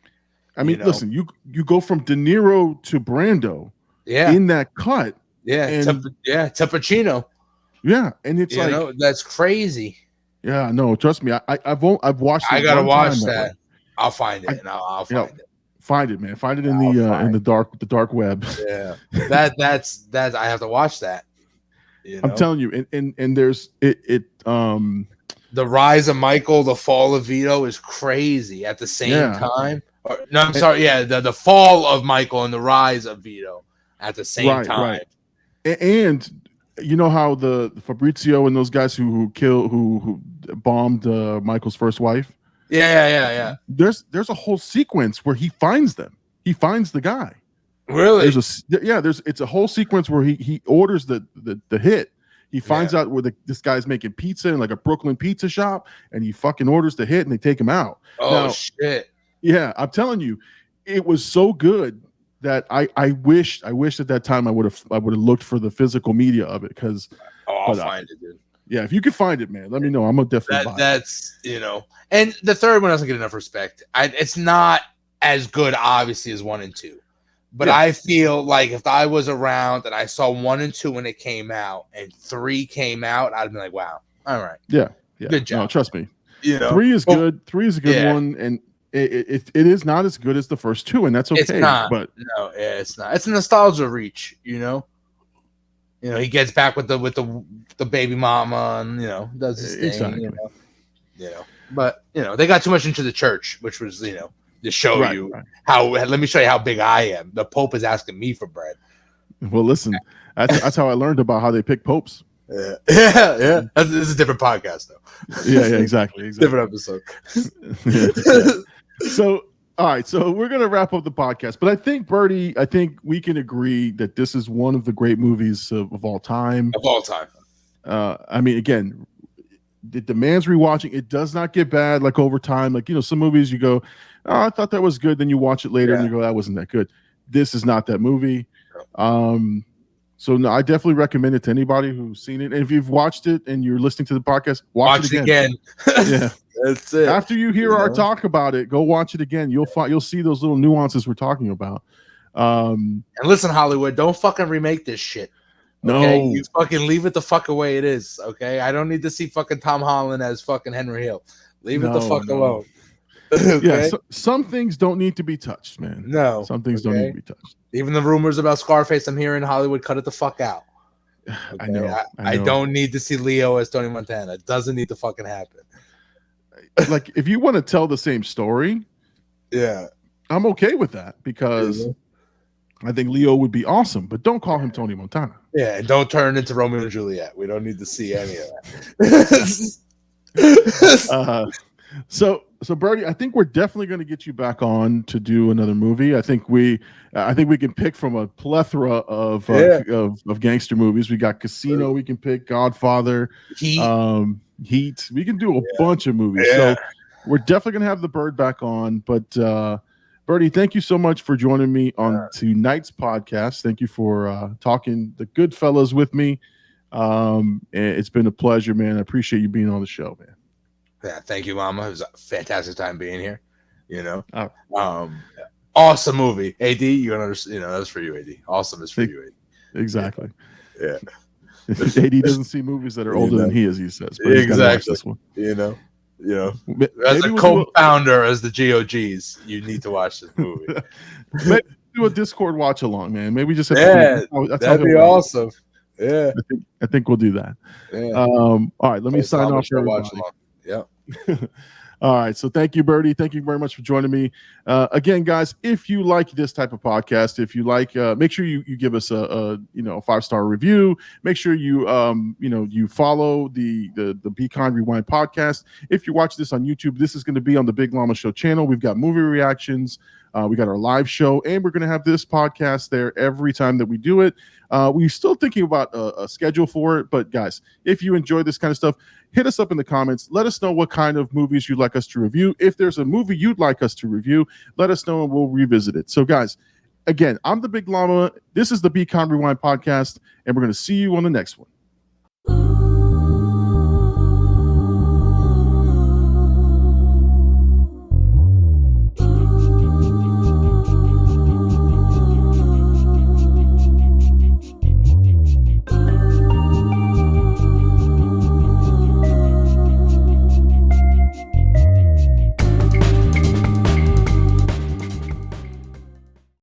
S2: I mean, listen, you go from De Niro to Brando in that cut.
S3: Yeah, to Pacino.
S2: Yeah, and it's
S3: that's crazy.
S2: Yeah, no, trust me. I've watched it.
S3: I gotta watch that. I'll find it. I'll find it.
S2: Find it, man. Find it in the dark web.
S3: Yeah, that's I have to watch that.
S2: I'm telling you, and there's it.
S3: The rise of Michael, the fall of Vito is crazy at the same time. No, I'm sorry. Yeah, the fall of Michael and the rise of Vito at the same time. Right.
S2: And you know how the Fabrizio and those guys who bombed Michael's first wife?
S3: Yeah.
S2: There's a whole sequence where he finds them. He finds the guy.
S3: Really?
S2: It's a whole sequence where he orders the hit. He finds out where this guy's making pizza in like a Brooklyn pizza shop, and he fucking orders the hit, and they take him out.
S3: Oh, shit.
S2: Yeah, I'm telling you, it was so good that I wished at that time I would have looked for the physical media of it because.
S3: I'll find it, dude.
S2: Yeah, if you can find it, man, let me know. I'm gonna definitely buy it.
S3: That's and the third one doesn't get enough respect. It's not as good, obviously, as 1 and 2, but I feel like if I was around and I saw 1 and 2 when it came out and 3 came out, I'd be like, wow, all right,
S2: yeah,
S3: good job.
S2: No, trust me, 3 is good. 3 is a good one, and it is not as good as the first 2, and that's okay.
S3: It's not,
S2: but
S3: no, it's not. It's a nostalgia reach, he gets back with the baby mama and does his thing,
S2: exactly.
S3: But they got too much into the church, which was to show you how. Let me show you how big I am. The Pope is asking me for bread.
S2: Well, listen, that's how I learned about how they pick popes.
S3: Yeah. This is a different podcast, though.
S2: Yeah, exactly.
S3: Different episode.
S2: So. All right, so we're going to wrap up the podcast. But I think, Birdie, we can agree that this is one of the great movies of all time.
S3: Of all time.
S2: I mean, again, it demands rewatching. It does not get bad like over time. Like, some movies you go, oh, I thought that was good. Then you watch it later and you go, that wasn't that good. This is not that movie. So, no, I definitely recommend it to anybody who's seen it. And if you've watched it and you're listening to the podcast, watch it again. Yeah.
S3: That's it.
S2: After you hear our talk about it, go watch it again. You'll see those little nuances we're talking about.
S3: And listen, Hollywood, don't fucking remake this shit.
S2: Okay?
S3: No, you fucking leave it the fuck away it is. Okay, I don't need to see fucking Tom Holland as fucking Henry Hill. Leave it the fuck alone.
S2: Okay? Yeah, some things don't need to be touched, man.
S3: No,
S2: some things don't need to be touched.
S3: Even the rumors about Scarface I'm hearing, Hollywood, cut it the fuck out. Okay?
S2: I know.
S3: I don't need to see Leo as Tony Montana. It doesn't need to fucking happen.
S2: Like, if you want to tell the same story, I'm okay with that because I think Leo would be awesome, but don't call him Tony Montana.
S3: Yeah, and don't turn into Romeo and Juliet. We don't need to see any of
S2: that. So Birdie, I think we're definitely going to get you back on to do another movie. I think we can pick from a plethora of gangster movies. We got Casino. We can pick Godfather. Heat. We can do a bunch of movies. So we're definitely going to have the Bird back on. But Birdie, thank you so much for joining me on tonight's podcast. Thank you for talking the Goodfellas with me. It's been a pleasure, man. I appreciate you being on the show, man.
S3: Yeah, thank you, Llama. It was a fantastic time being here. Awesome movie. AD, you're gonna understand. That's for you, AD. Awesome is for you, AD.
S2: Exactly.
S3: Yeah.
S2: AD doesn't see movies that are older than he is. He says, but
S3: exactly.
S2: This one.
S3: As a co-founder, as the GOGs, you need to watch this movie.
S2: Maybe do a Discord watch along, man. Maybe just
S3: that'd be awesome. Yeah,
S2: I think we'll do that.
S3: Yeah.
S2: All right, let me sign off.
S3: Yeah.
S2: All right. So thank you, Birdie. Thank you very much for joining me. Again, guys, if you like this type of podcast, if you like, make sure you give us a 5-star review. Make sure you you follow the Be Kind Rewind podcast. If you watch this on YouTube, this is going to be on the Big Llama Show channel. We've got movie reactions. We got our live show, and we're going to have this podcast there every time that we do it. We're still thinking about a schedule for it, but guys, if you enjoy this kind of stuff, hit us up in the comments. Let us know what kind of movies you'd like us to review. If there's a movie you'd like us to review, let us know and we'll revisit it. So guys, again, I'm the Big Llama. This is the Be Kind Rewind podcast, and we're going to see you on the next one.